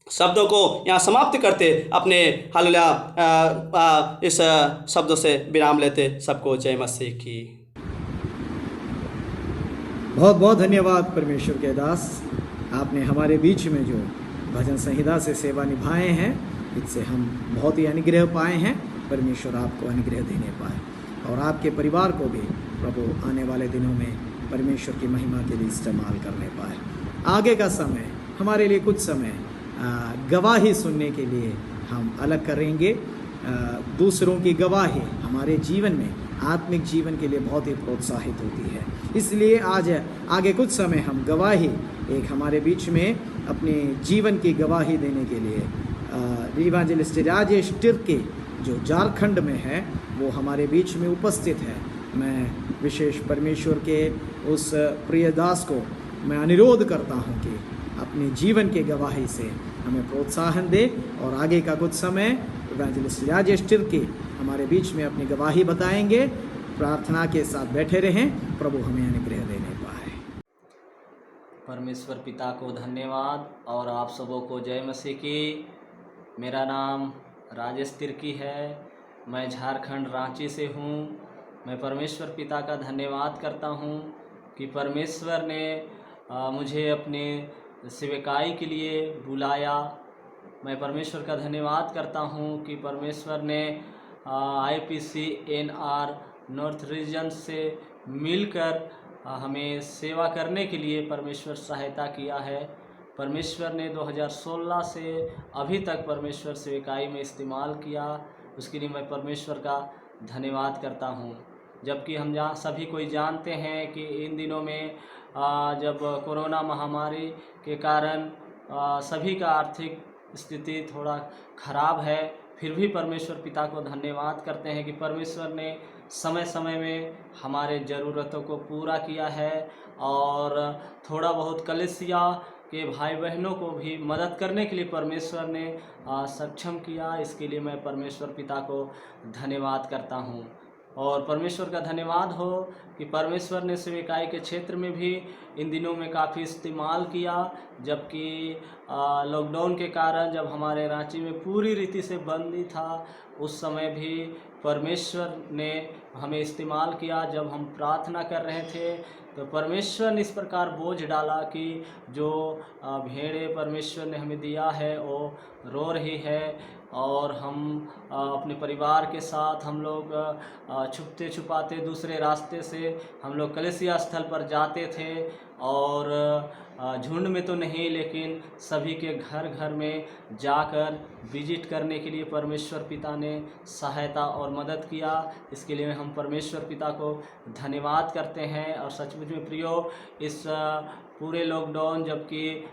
Speaker 3: शब्दों को यहाँ समाप्त करते, अपने हालेलुया इस शब्दों से विराम लेते। सबको जय मसीह की।
Speaker 1: बहुत बहुत धन्यवाद परमेश्वर के दास, आपने हमारे बीच में जो भजन संहिता से सेवा निभाए हैं, इससे हम बहुत ही अनुग्रह पाए हैं। परमेश्वर आपको अनुग्रह देने पाए और आपके परिवार को भी प्रभु आने वाले दिनों में परमेश्वर की महिमा के लिए इस्तेमाल करने पाए। आगे का समय हमारे लिए कुछ समय गवाही सुनने के लिए हम अलग करेंगे। दूसरों की गवाही हमारे जीवन में आत्मिक जीवन के लिए बहुत ही प्रोत्साहित होती है, इसलिए आज आगे कुछ समय हम गवाही एक हमारे बीच में अपने जीवन की गवाही देने के लिए इवांजेलिस्ट राजेश तिर्की जो झारखंड में है वो हमारे बीच में उपस्थित है। मैं विशेष परमेश्वर के उस प्रिय दास को मैं अनुरोध करता हूँ कि अपने जीवन के गवाही से हमें प्रोत्साहन दे और आगे का कुछ समय इवांजेलिस्ट राजेश तिर्की हमारे बीच में अपनी गवाही बताएंगे। प्रार्थना के साथ बैठे रहें, प्रभु हमें अनुग्रह देने पाए।
Speaker 4: परमेश्वर पिता को धन्यवाद और आप सबों को जय मसीह की। मेरा नाम राजेश तिर्की है, मैं झारखंड रांची से हूँ। मैं परमेश्वर पिता का धन्यवाद करता हूँ कि परमेश्वर ने मुझे अपने सेवकाई के लिए बुलाया। मैं परमेश्वर का धन्यवाद करता हूँ कि परमेश्वर ने IPCNR नॉर्थ रीजन से मिलकर हमें सेवा करने के लिए परमेश्वर सहायता किया है। परमेश्वर ने 2016 से अभी तक परमेश्वर सेवकाई में इस्तेमाल किया, उसके लिए मैं परमेश्वर का धन्यवाद करता हूँ। जबकि हम सभी कोई जानते हैं कि इन दिनों में जब कोरोना महामारी के कारण सभी का आर्थिक स्थिति थोड़ा खराब है, फिर भी परमेश्वर पिता को धन्यवाद करते हैं कि परमेश्वर ने समय समय में हमारे ज़रूरतों को पूरा किया है और थोड़ा बहुत कलीसिया के भाई बहनों को भी मदद करने के लिए परमेश्वर ने सक्षम किया। इसके लिए मैं परमेश्वर पिता को धन्यवाद करता हूँ और परमेश्वर का धन्यवाद हो कि परमेश्वर ने सेवकाई के क्षेत्र में भी इन दिनों में काफ़ी इस्तेमाल किया। जबकि लॉकडाउन के कारण जब हमारे रांची में पूरी रीति से बंदी था, उस समय भी परमेश्वर ने हमें इस्तेमाल किया। जब हम प्रार्थना कर रहे थे तो परमेश्वर ने इस प्रकार बोझ डाला कि जो भेड़ें परमेश्वर ने हमें दिया है वो रो रही है और हम अपने परिवार के साथ हम लोग छुपते छुपाते दूसरे रास्ते से हम लोग कलीसिया स्थल पर जाते थे और झुंड में तो नहीं लेकिन सभी के घर घर में जाकर विजिट करने के लिए परमेश्वर पिता ने सहायता और मदद किया। इसके लिए हम परमेश्वर पिता को धन्यवाद करते हैं। और सचमुच में प्रियो, इस पूरे लॉकडाउन जबकि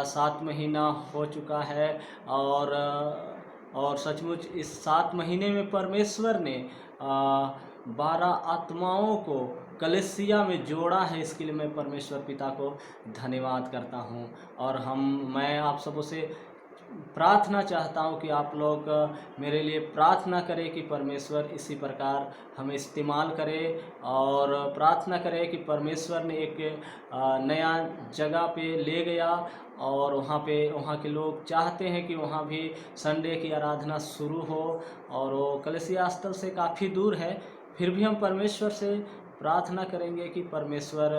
Speaker 4: 7 महीना हो चुका है और सचमुच इस 7 महीने में परमेश्वर ने 12 आत्माओं को कलीसिया में जोड़ा है। इसके लिए मैं परमेश्वर पिता को धन्यवाद करता हूं और मैं आप सबों से प्रार्थना चाहता हूं कि आप लोग मेरे लिए प्रार्थना करें कि परमेश्वर इसी प्रकार हमें इस्तेमाल करे और प्रार्थना करें कि परमेश्वर ने एक नया जगह पे ले गया और वहाँ के लोग चाहते हैं कि वहाँ भी संडे की आराधना शुरू हो, और वो कलीसिया स्थल से काफ़ी दूर है। फिर भी हम परमेश्वर से प्रार्थना करेंगे कि परमेश्वर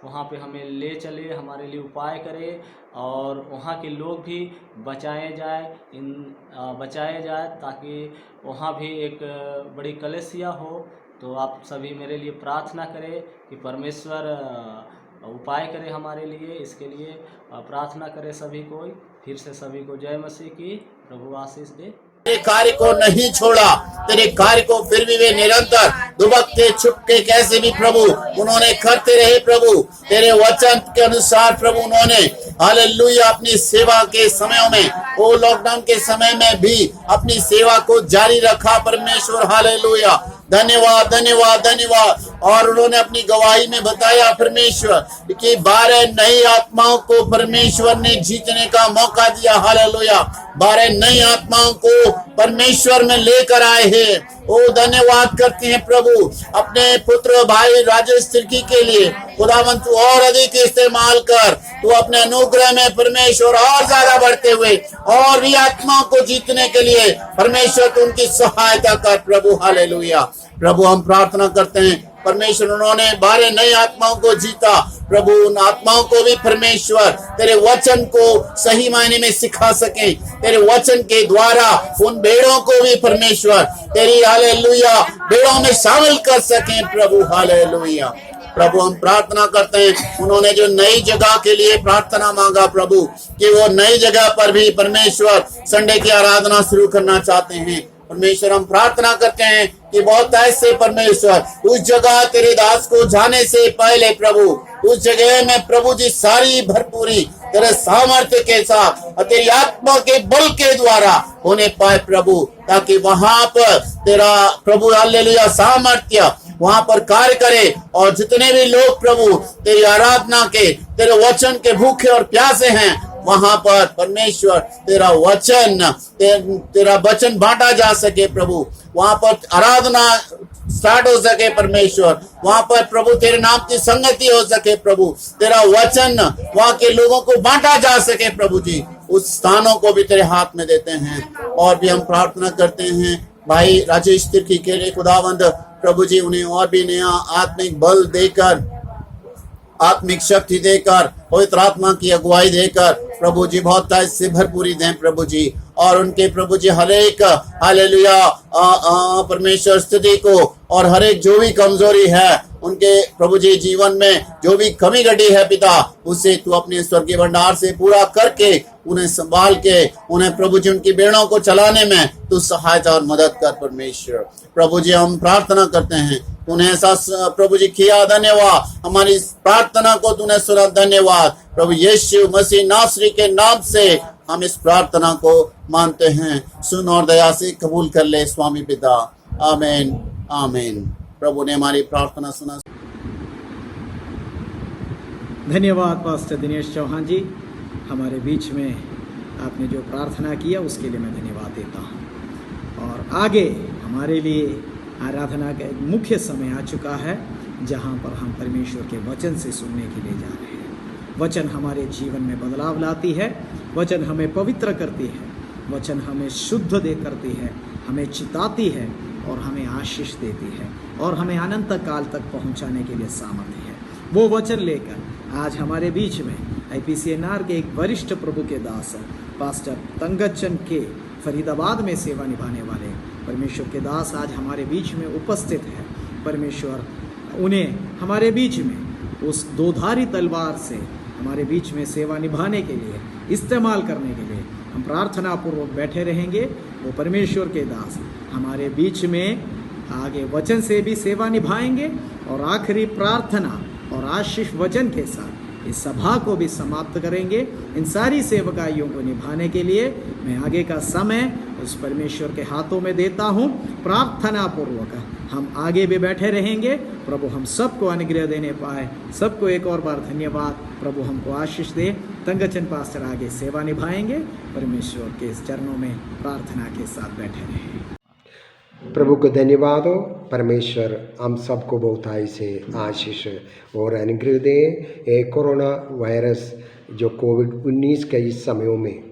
Speaker 4: वहाँ पे हमें ले चले, हमारे लिए उपाय करे, और वहाँ के लोग भी बचाए जाए ताकि वहाँ भी एक बड़ी कलीसिया हो। तो आप सभी मेरे लिए प्रार्थना करें कि परमेश्वर उपाय करे हमारे लिए। इसके लिए प्रार्थना करें सभी को। फिर से सभी को जय मसीह की। प्रभु आशीष दे।
Speaker 5: तेरे कार्य को नहीं छोड़ा, तेरे कार्य को फिर भी वे निरंतर दुबकते छुपके कैसे भी प्रभु उन्होंने करते रहे। प्रभु तेरे वचन के अनुसार प्रभु उन्होंने हालेलुया अपनी सेवा के समयों में, वो लॉकडाउन के समय में भी अपनी सेवा को जारी रखा। परमेश्वर हालेलुया, धन्यवाद धन्यवाद धन्यवाद। और उन्होंने अपनी गवाही में बताया परमेश्वर कि 12 नई आत्माओं को परमेश्वर ने जीतने का मौका दिया। हालेलुया, 12 नई आत्माओं को परमेश्वर में लेकर आए हैं। ओ धन्यवाद करते हैं प्रभु अपने पुत्र भाई राजेश तिर्की के लिए। खुदावंद तू और अधिक इस्तेमाल कर, तू अपने अनुग्रह में परमेश्वर और ज्यादा बढ़ते हुए और भी आत्माओं को जीतने के लिए परमेश्वर तू उनकी सहायता कर प्रभु। हालेलुया प्रभु, हम प्रार्थना करते हैं परमेश्वर उन्होंने 12 नई आत्माओं को जीता। प्रभु उन आत्माओं को भी परमेश्वर तेरे वचन को सही मायने में सिखा सके, तेरे वचन के द्वारा उन भेड़ों को भी परमेश्वर तेरी हालेलुया भेड़ों में शामिल कर सके प्रभु। हालेलुया प्रभु, हम प्रार्थना करते हैं उन्होंने जो नई जगह के लिए प्रार्थना मांगा प्रभु, कि वो नई जगह पर भी परमेश्वर संडे की आराधना शुरू करना चाहते हैं। परमेश्वर हम प्रार्थना करते हैं कि बहुत ऐसे परमेश्वर उस जगह तेरे दास को जाने से पहले प्रभु उस जगह में प्रभु जी सारी भरपूरी तेरे सामर्थ्य के साथ और तेरी आत्मा के बल के द्वारा होने पाए प्रभु, ताकि वहां पर तेरा प्रभु हालेलुया सामर्थ्य वहां पर कार्य करे। और जितने भी लोग प्रभु तेरी आराधना के तेरे वचन के भूखे और प्यासे हैं, वहां पर परमेश्वर तेरा वचन बांटा जा सके प्रभु, वहां पर आराधना स्टार्ट हो सके परमेश्वर, वहां पर प्रभु तेरे नाम की संगति हो सके प्रभु, तेरा वचन वहां के लोगों को बांटा जा सके प्रभु जी। उस स्थानों को भी तेरे हाथ में देते हैं। और भी हम प्रार्थना करते हैं भाई राजेश तिर्की के लिए खुदावंद प्रभु जी, उन्हें और भी नया आत्मिक बल देकर, आत्मिक शक्ति देकर, पवित्र आत्मा की अगुवाई देकर प्रभु जी बहुत से भरपूरी दें प्रभु जी। और उनके प्रभु जी हर एक हालेलुया परमेश्वर स्थिति को और हर एक जो भी कमजोरी है उनके प्रभु जी जीवन में जो भी कमी घटी है पिता, उसे तू अपने स्वर्गीय भंडार से पूरा करके उन्हें संभाल के उन्हें प्रभु जी उनकी बेड़ों को चलाने में तू सहायता और मदद कर परमेश्वर। प्रभु जी हम प्रार्थना करते हैं, तूने ऐसा प्रभु जी किया, धन्यवाद। हमारी प्रार्थना को तूने सुना, धन्यवाद प्रभु। यीशु मसीह नासरी के नाम से हम इस प्रार्थना को मानते हैं। सुन और दया से कबूल कर ले स्वामी पिता। आमीन आमीन। प्रभु ने हमारी प्रार्थना सुना।
Speaker 1: धन्यवाद पास्टर दिनेश चौहान जी, हमारे बीच में आपने जो प्रार्थना किया उसके लिए मैं धन्यवाद देता हूँ। और आगे हमारे लिए आराधना का एक मुख्य समय आ चुका है, जहाँ पर हम परमेश्वर के वचन से सुनने के लिए जा रहे हैं। वचन हमारे जीवन में बदलाव लाती है, वचन हमें पवित्र करती है, वचन हमें शुद्ध करती है, हमें चिताती है और हमें आशीष देती है और हमें अनंत काल तक पहुंचाने के लिए सामर्थ्य है। वो वचन लेकर आज हमारे बीच में IPCNR के एक वरिष्ठ प्रभु के दास पास्टर तंगचन के फरीदाबाद में सेवा निभाने वाले परमेश्वर के दास आज हमारे बीच में उपस्थित है। परमेश्वर उन्हें हमारे बीच में उस दोधारी तलवार से हमारे बीच में सेवा निभाने के लिए, इस्तेमाल करने के लिए हम प्रार्थना पूर्वक बैठे रहेंगे। वो परमेश्वर के दास हमारे बीच में आगे वचन से भी सेवा निभाएंगे और आखिरी प्रार्थना और आशीष वचन के साथ इस सभा को भी समाप्त करेंगे। इन सारी सेवकाइयों को निभाने के लिए मैं आगे का समय उस परमेश्वर के हाथों में देता हूँ। प्रार्थना पूर्वक हम आगे भी बैठे रहेंगे। प्रभु हम सबको अनुग्रह देने पाए। सबको एक और बार धन्यवाद। प्रभु हमको आशीष दे। तंगचन पास्टर आगे सेवा निभाएंगे। परमेश्वर के चरणों में प्रार्थना के साथ बैठे रहें।
Speaker 6: प्रभु को धन्यवाद हो। परमेश्वर हम सबको बहुताई से आशीष और अनुग्रह दें। ये कोरोना वायरस जो कोविड-19 के इस समयों में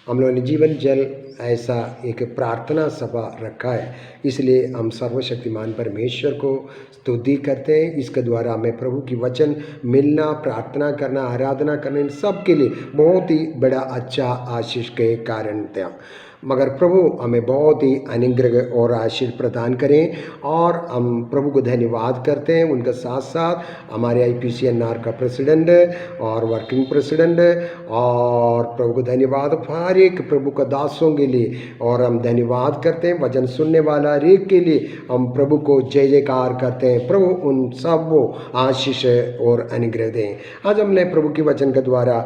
Speaker 6: हम लोगों ने जीवन जल ऐसा एक प्रार्थना सभा रखा है, इसलिए हम सर्वशक्तिमान परमेश्वर को स्तुति करते हैं। इसके द्वारा हमें प्रभु की वचन मिलना, प्रार्थना करना, आराधना करना, इन सब के लिए बहुत ही बड़ा अच्छा आशीष के कारण था। मगर प्रभु हमें बहुत ही अनुग्रह और आशीष प्रदान करें और हम प्रभु को धन्यवाद करते हैं। उनके साथ साथ हमारे IPCNR का प्रेसिडेंट और वर्किंग प्रेसिडेंट और प्रभु को धन्यवाद हर एक प्रभु का दासों के लिए, और हम धन्यवाद करते हैं वचन सुनने वाला हर एक के लिए। हम प्रभु को जय जयकार करते हैं। प्रभु उन सब को आशीष और अनुग्रह दें। आज हमने प्रभु के वचन के द्वारा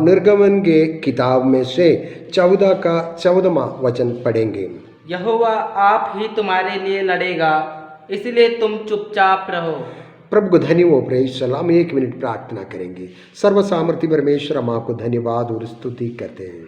Speaker 6: निर्गमन के किताब में से 14वां वचन पढ़ेंगे।
Speaker 7: यहोवा आप ही तुम्हारे लिए लड़ेगा, इसलिए तुम चुपचाप रहो।
Speaker 6: प्रभु को धन्यवाद। प्रेज सलाम। 1 मिनट प्रार्थना करेंगे। सर्वसामर्थी परमेश्वर, हम आपको धन्यवाद और स्तुति करते हैं।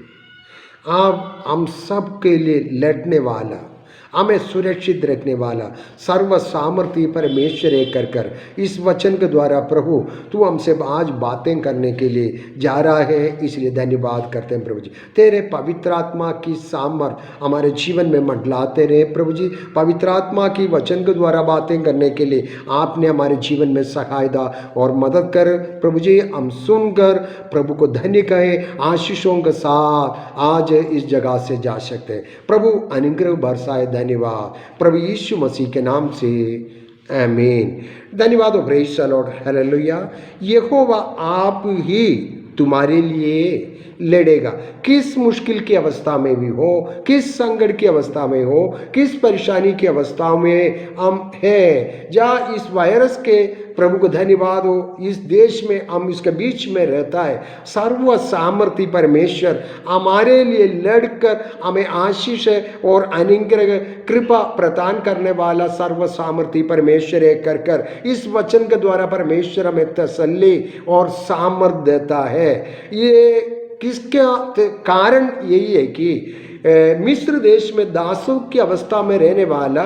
Speaker 6: आप हम सब के लिए लड़ने वाला, हमें सुरक्षित रखने वाला सर्व सामर्थ्य परमेश्वर एक कर इस वचन के द्वारा प्रभु तू हमसे आज बातें करने के लिए जा रहा है, इसलिए धन्यवाद करते हैं प्रभु जी। तेरे पवित्र आत्मा की सामर्थ हमारे जीवन में मंडलाते रहे प्रभु जी। पवित्र आत्मा की वचन के द्वारा बातें करने के लिए आपने हमारे जीवन में सहायता और मदद कर प्रभु जी। हम सुनकर प्रभु को धन्य कहें, आशीषों के साथ आज इस जगह से जा सकते हैं। प्रभु अनुग्रह बरसाए। धन्यवाद प्रभु यीशु मसीह के नाम से, आमीन। धन्यवाद हो। Praise the lord, hallelujah. यहोवा आप ही तुम्हारे लिए लड़ेगा। किस मुश्किल की अवस्था में भी हो, किस संकट की अवस्था में हो, किस परेशानी की अवस्था में हम हैं, जहाँ इस वायरस के प्रभु को धन्यवाद हो, इस देश में हम इसके बीच में रहता है, सर्व सामर्थ्य परमेश्वर हमारे लिए लड़कर हमें आशीष और अनुग्रह कृपा प्रदान करने वाला सर्व सामर्थ्य परमेश्वर है कर इस वचन के द्वारा परमेश्वर हमें तसल्ली और सामर्थ देता है। ये किसका कारण यही है कि मिस्र देश में दासों की अवस्था में रहने वाला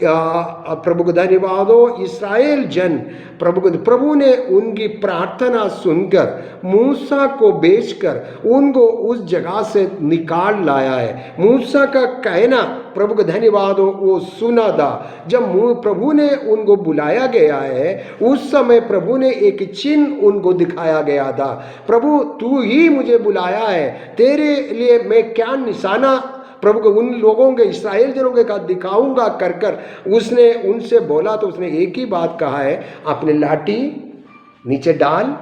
Speaker 6: प्रभु को धन्यवाद हो इस्राएल जन प्रभु ने उनकी प्रार्थना सुनकर मूसा को भेजकर उनको उस जगह से निकाल लाया है। मूसा का कहना प्रभु को धन्यवाद हो वो सुना था। जब प्रभु ने उनको बुलाया गया है उस समय प्रभु ने एक चिन्ह उनको दिखाया गया था। प्रभु तू ही मुझे बुलाया है, तेरे लिए मैं क्या निशाना प्रभु को उन लोगों के इस्राएल जनों के साथ दिखाऊंगा कर उसने उनसे बोला। तो उसने एक ही बात कहा है, अपने लाठी नीचे डाल,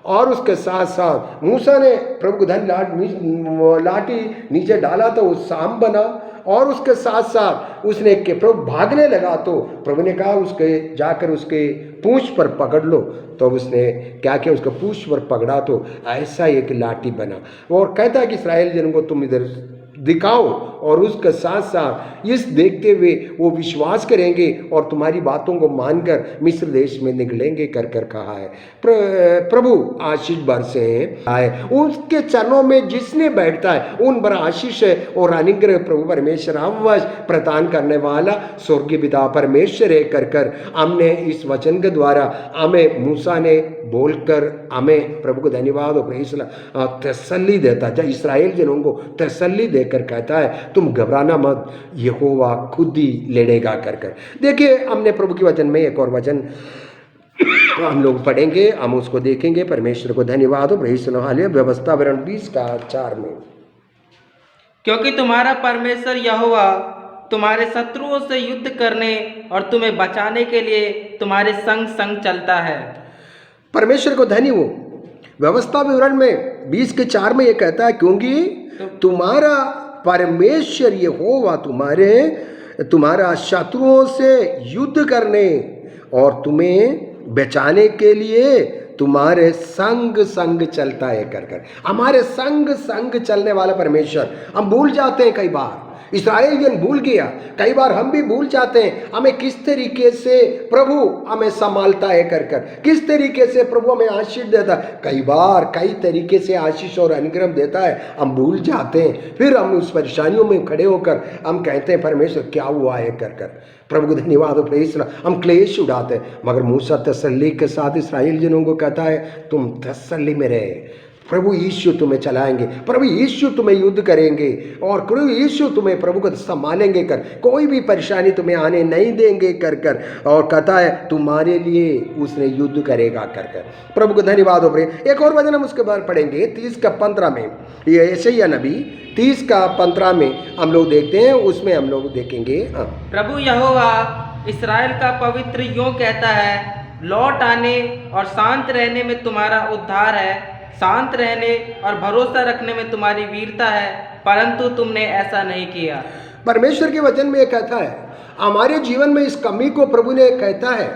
Speaker 6: और उसके साथ साथ मूसा ने प्रभु को लाठी नीचे डाला तो वो सांप बना, और उसके साथ साथ उसने के प्रभु भागने लगा तो प्रभु ने कहा उसके जाकर उसके पूंछ पर पकड़ लो। तो उसने क्या किया, उसका पूंछ पर पकड़ा तो ऐसा एक लाठी बना। और कहता है कि इस्राएल जनों को तुम इधर दिखाओ, और उसके साथ साथ इस देखते हुए वो विश्वास करेंगे और तुम्हारी बातों को मानकर मिस्र देश में निकलेंगे कर कहा है। प्रभु आशीष बरसे आए उसके चरणों में जिसने बैठता है उन पर आशीष है और अनुग्रह प्रभु परमेश्वर अवश्य प्रदान करने वाला स्वर्गीय पिता परमेश्वर है कर हमने इस वचन के द्वारा हमें मूसा ने बोलकर हमें प्रभु को धन्यवाद और तसल्ली देता है। इस्राएल जनों को तसल्ली देकर कहता है तुम घबराना मत, यहोवा खुद ही लड़ेगा कर देखिए हमने प्रभु के वचन में एक और वचन हम लोग पढ़ेंगे, हम उसको देखेंगे। परमेश्वर को धन्यवाद हो। व्यवस्था वर्ण 20:4 में,
Speaker 7: क्योंकि तुम्हारा परमेश्वर यहोवा तुम्हारे शत्रुओं से युद्ध करने और तुम्हें बचाने के लिए तुम्हारे संग संग चलता है। परमेश्वर को धन्य हो।
Speaker 6: व्यवस्था विवरण में 20:4 में ये कहता है क्योंकि तुम्हारा परमेश्वर यहोवा तुम्हारा शत्रुओं से युद्ध करने और तुम्हें बचाने के लिए तुम्हारे संग संग चलता है कर हमारे संग संग चलने वाला परमेश्वर। हम भूल जाते हैं कई बार इस्राएल जन भूल गया। कई बार हम भी भूल जाते हैं हमें किस तरीके से प्रभु हमें संभालता है कर किस तरीके से प्रभु हमें आशीष देता है। कई बार कई तरीके से आशीष और अनुग्रह देता है, हम भूल जाते हैं। फिर हम उस परेशानियों में खड़े होकर हम कहते हैं परमेश्वर क्या हुआ है कर प्रभु को धन्यवाद हो, प्रेज द लॉर्ड। हम क्लेश उड़ाते हैं, मगर मूसा तसल्ली के साथ इस्राएल जनों को कहता है तुम तसल्ली में रहे, प्रभु यीशु तुम्हें चलाएंगे, प्रभु यीशु तुम्हें युद्ध करेंगे और प्रभु यीशु तुम्हें प्रभु को संभालेंगे कर, कोई भी परेशानी तुम्हें आने नहीं देंगे कर और कहता है तुम्हारे लिए उसने युद्ध करेगा कर प्रभु को धन्यवाद हो। एक और वचन हम उसके बाद पढ़ेंगे 30 का 15 में, ये यशायाह नबी 30 का 15 में हम लोग देखते हैं, उसमें हम लोग देखेंगे।
Speaker 7: प्रभु यहोवा इस्राएल का पवित्र यूं कहता है, लौट आने और शांत रहने में तुम्हारा उद्धार है, शांत रहने और भरोसा रखने में तुम्हारी वीरता है, परंतु तुमने ऐसा नहीं किया।
Speaker 6: परमेश्वर के वचन में कहता है हमारे जीवन में इस कमी को प्रभु ने कहता है,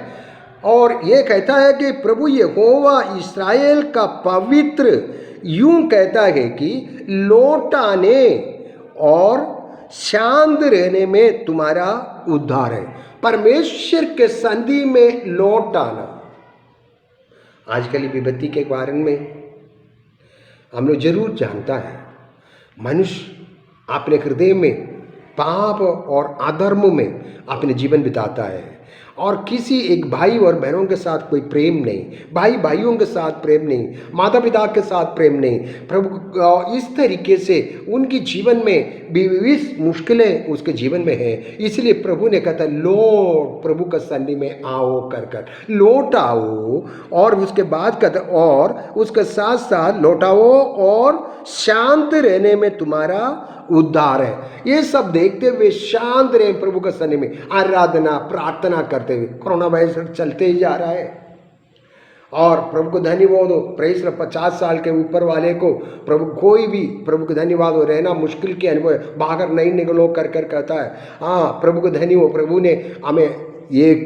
Speaker 6: और ये कहता है कि प्रभु यहोवा इस्राएल का पवित्र यूं कहता है कि लौट आने और शांत रहने में तुम्हारा उद्धार है। परमेश्वर के संधि में लौट आना। आजकल विपत्ति के कारण में हम लोग जरूर जानता है मनुष्य अपने हृदय में पाप और अधर्म में अपने जीवन बिताता है, और किसी एक भाई और बहनों के साथ कोई प्रेम नहीं, भाई भाइयों के साथ प्रेम नहीं, माता पिता के साथ प्रेम नहीं। प्रभु इस तरीके से उनकी जीवन में विविध मुश्किलें उसके जीवन में है, इसलिए प्रभु ने कहता लौट प्रभु का सन्निधि में आओ कर लौट आओ, और उसके बाद कहता और उसके साथ साथ लौटाओ और शांत रहने में तुम्हारा उद्धार है। ये सब देखते हुए शांत रहे प्रभु के सन्निधि में, आराधना प्रार्थना करते हुए। कोरोना वायरस चलते ही जा रहा है और प्रभु को धन्यवाद हो। प्रेस 50 साल के ऊपर वाले को प्रभु कोई भी प्रभु को धन्यवाद हो, रहना मुश्किल के अनुभव बाहर नहीं निकलो कर कहता है। हाँ प्रभु को धन्य हो, प्रभु ने हमें एक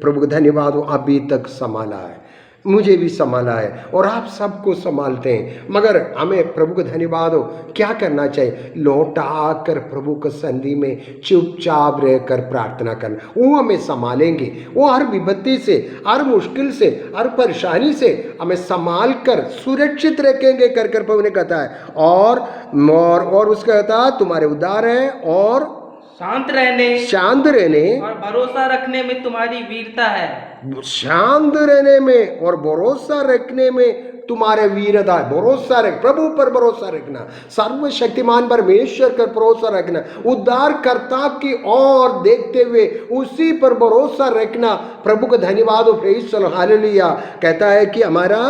Speaker 6: प्रभु को धन्यवाद हो अभी तक संभाला है, मुझे भी संभाला है और आप सबको संभालते हैं। मगर हमें प्रभु का धन्यवाद हो, क्या करना चाहिए? लौटा कर प्रभु के सन्निधि में चुपचाप रहकर प्रार्थना करना, वो हमें संभालेंगे। वो हर विपत्ति से, हर मुश्किल से, हर परेशानी से हमें संभाल कर सुरक्षित रखेंगे कर प्रभु ने कहता है। और उसका कहता तुम्हारे उद्धार है और
Speaker 7: शांत रहने और भरोसा रखने में तुम्हारी वीरता है।
Speaker 6: शांत रहने में और भरोसा रखने में तुम्हारे वीरता है। भरोसा रख, प्रभु पर भरोसा रखना, सर्वशक्तिमान परमेश्वर पर भरोसा रखना, उद्धारकर्ता की ओर देखते हुए उसी पर भरोसा रखना। प्रभु का धन्यवाद हो, प्रेज द लॉर्ड, हालेलुया। कहता है कि हमारा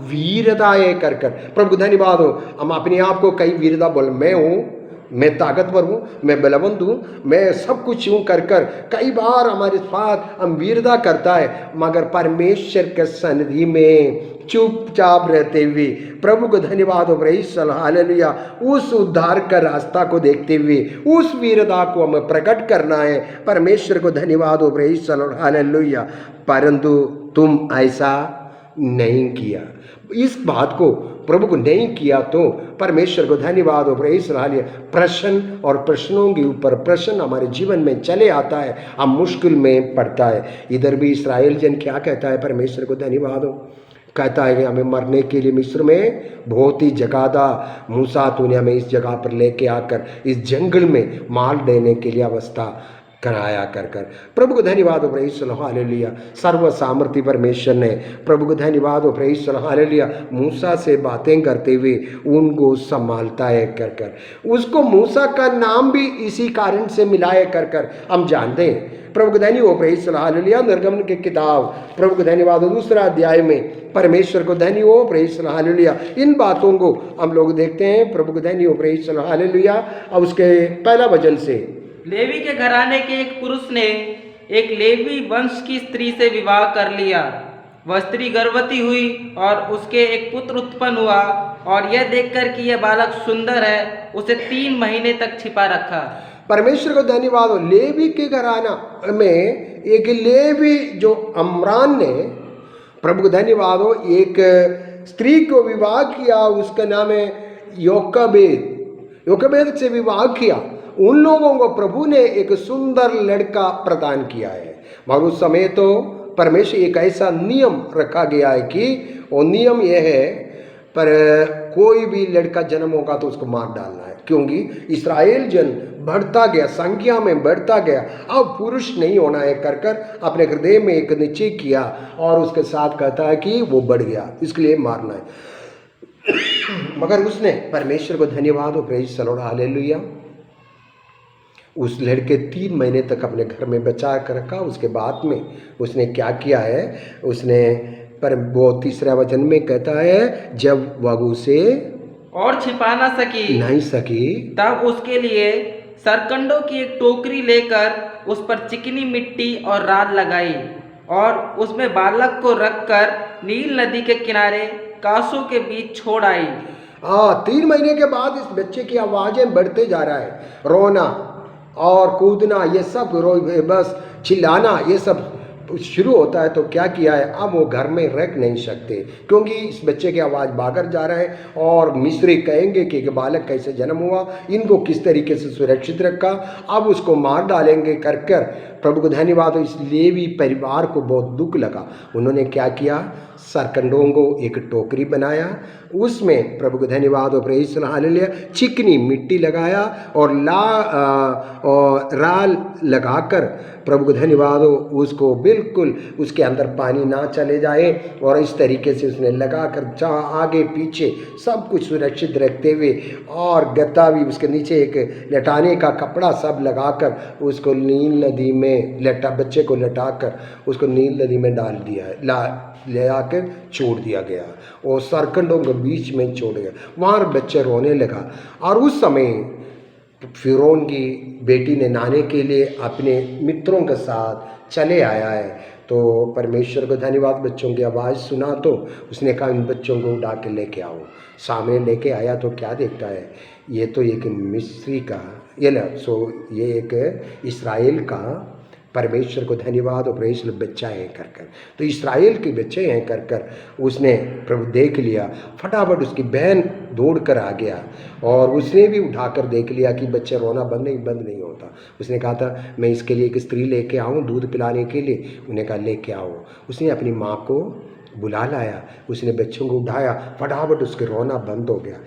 Speaker 6: वीरता है कर प्रभु का धन्यवाद हो। हम अपने आप को कई वीरता बोल, मैं हूँ, मैं ताकतवर हूँ, मैं बलवंत हूँ, मैं सब कुछ हूँ कर कई बार हमारे साथ हम वीरता करता है, मगर परमेश्वर के सन्निधि में चुपचाप रहते हुए प्रभु को धन्यवाद हो, प्रेज द लॉर्ड, हालेलुया। उस उद्धार का रास्ता को देखते हुए उस वीरता को हमें प्रकट करना है। परमेश्वर को धन्यवाद हो, प्रेज द लॉर्ड, हालेलुया। परंतु तुम ऐसा नहीं किया, इस बात को प्रभु को नहीं किया तो परमेश्वर को धन्यवाद हो, प्रेज द लॉर्ड। प्रश्न और प्रश्नों के ऊपर प्रश्न हमारे जीवन में चले आता है, हम मुश्किल में पड़ता है। इधर भी इस्राएल जन क्या कहता है? परमेश्वर को धन्यवाद हो, कहता है कि हमें मरने के लिए मिस्र में बहुत ही जगह था, मूसा तूने हमें इस जगह पर लेके आकर इस जंगल में मार देने के लिए अवस्था कराया कर प्रभु को धन्यवाद हो, प्रेज द लॉर्ड, हालेलुया। सर्व सामर्थी परमेश्वर ने प्रभु को धन्यवाद हो, प्रेज द लॉर्ड, हालेलुया। मूसा से बातें करते हुए उनको संभालता है कर उसको मूसा का नाम भी इसी कारण से मिला है कर हम जानते हैं। प्रभु को धन्य हो, प्रेज द लॉर्ड, हालेलुया। निर्गमन की किताब प्रभु को धन्यवाद हो 2 अध्याय में परमेश्वर को धन्य हो, प्रेज द लॉर्ड, हालेलुया। इन बातों को हम लोग देखते हैं। प्रभु को धन्य हो, प्रेज द लॉर्ड, हालेलुया। और उसके पहला वचन से,
Speaker 7: लेवी के घराने के एक पुरुष ने एक लेवी वंश की स्त्री से विवाह कर लिया। वह स्त्री गर्भवती हुई और उसके एक पुत्र उत्पन्न हुआ, और यह देखकर कि यह बालक सुंदर है उसे 3 महीने तक छिपा रखा।
Speaker 6: परमेश्वर को धन्यवाद हो। लेवी के घराना में एक लेवी जो अमरान ने, प्रभु को धन्यवाद हो, एक स्त्री को विवाह किया, उसका नाम है योकेबेद से विवाह किया। उन लोगों को प्रभु ने एक सुंदर लड़का प्रदान किया है। मगर उस समय तो परमेश्वर एक ऐसा नियम रखा गया है कि वो नियम यह है, पर कोई भी लड़का जन्म होगा तो उसको मार डालना है, क्योंकि इस्राएल जन बढ़ता गया, संख्या में बढ़ता गया। अब पुरुष नहीं होना है कर कर अपने हृदय में एक निश्चय किया और उसके साथ कहता है कि वो बढ़ गया, इसके लिए मारना है। मगर उसने परमेश्वर को धन्यवाद हो, प्रेज द लॉर्ड, हालेलुया, उस लड़के 3 महीने तक अपने घर में बचा कर रखा। उसके बाद में उसने क्या किया है, उसने पर वो 3रा वचन में कहता है, जब वह उसे
Speaker 7: और छिपा ना सकी
Speaker 6: नहीं सकी,
Speaker 7: तब उसके लिए सरकंडों की एक टोकरी लेकर उस पर चिकनी मिट्टी और राल लगाई और उसमें बालक को रखकर नील नदी के किनारे कासों के बीच छोड़ आई।
Speaker 6: 3 महीने के बाद इस बच्चे की आवाजें बढ़ते जा रहा है, रोना और कूदना, ये सब बस चिल्लाना, ये सब शुरू होता है। तो क्या किया है, अब वो घर में रख नहीं सकते, क्योंकि इस बच्चे की आवाज़ बाहर जा रहा है और मिस्री कहेंगे कि बालक कैसे जन्म हुआ, इनको किस तरीके से सुरक्षित रखा, अब उसको मार डालेंगे कर कर। प्रभु को धन्यवाद हो, इस लेवी परिवार को बहुत दुख लगा। उन्होंने क्या किया, सरकंडों को एक टोकरी बनाया, उसमें प्रभु को धन्यवाद हो, प्रेज द लॉर्ड, हालेलुया, चिकनी मिट्टी लगाया और राल लगाकर प्रभु को धन्यवाद हो, उसको बिल्कुल उसके अंदर पानी ना चले जाए और इस तरीके से उसने लगाकर जहाँ आगे पीछे सब कुछ सुरक्षित रखते हुए और गद्दा भी उसके नीचे एक लटाने का कपड़ा सब लगाकर उसको नील नदी में बच्चे को लटाकर उसको नील नदी में डाल दिया, ले आकर छोड़ दिया गया और सरकंडों के बीच में छोड़ गया। वहाँ बच्चा रोने लगा और उस समय फिरौन की बेटी ने नहाने के लिए अपने मित्रों के साथ चले आया है। तो परमेश्वर को धन्यवाद, बच्चों की आवाज़ सुना तो उसने कहा इन बच्चों को उठा के लेके आओ। सामने लेके आया तो क्या देखता है, ये तो एक मिस्री का ये एक इस्राएल का, परमेश्वर को धन्यवाद और प्रेज बच्चा है कर कर, तो इस्राएल के बच्चे हैं कर कर उसने प्रभु देख लिया। फटाफट उसकी बहन दौड़ कर आ गया और उसने भी उठाकर देख लिया कि बच्चा रोना बंद नहीं होता। उसने कहा था मैं इसके लिए एक स्त्री लेके आऊँ दूध पिलाने के लिए, उन्हें कहा लेके आओ। उसने अपनी माँ को बुला लाया, उसने बच्चों को उठाया, फटाफट उसके रोना बंद हो गया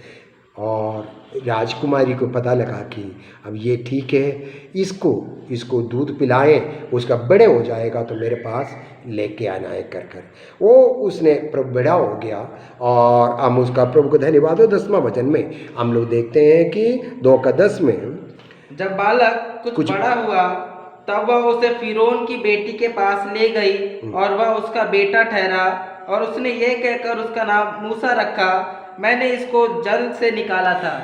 Speaker 6: और राजकुमारी को पता लगा कि अब ये ठीक है, इसको दूध पिलाएं, उसका बड़े हो जाएगा तो मेरे पास लेके आना है कर कर। वो उसने प्रभु बड़ा हो गया और हम उसका प्रभु को धन्यवाद हो। 10वां वचन में हम लोग देखते हैं कि 2:10 में,
Speaker 7: जब बालक कुछ बड़ा हुआ तब वह उसे फिरौन की बेटी के पास ले गई और वह उसका बेटा ठहरा और उसने ये कहकर उसका नाम मूसा रखा, मैंने इसको जल से निकाला था।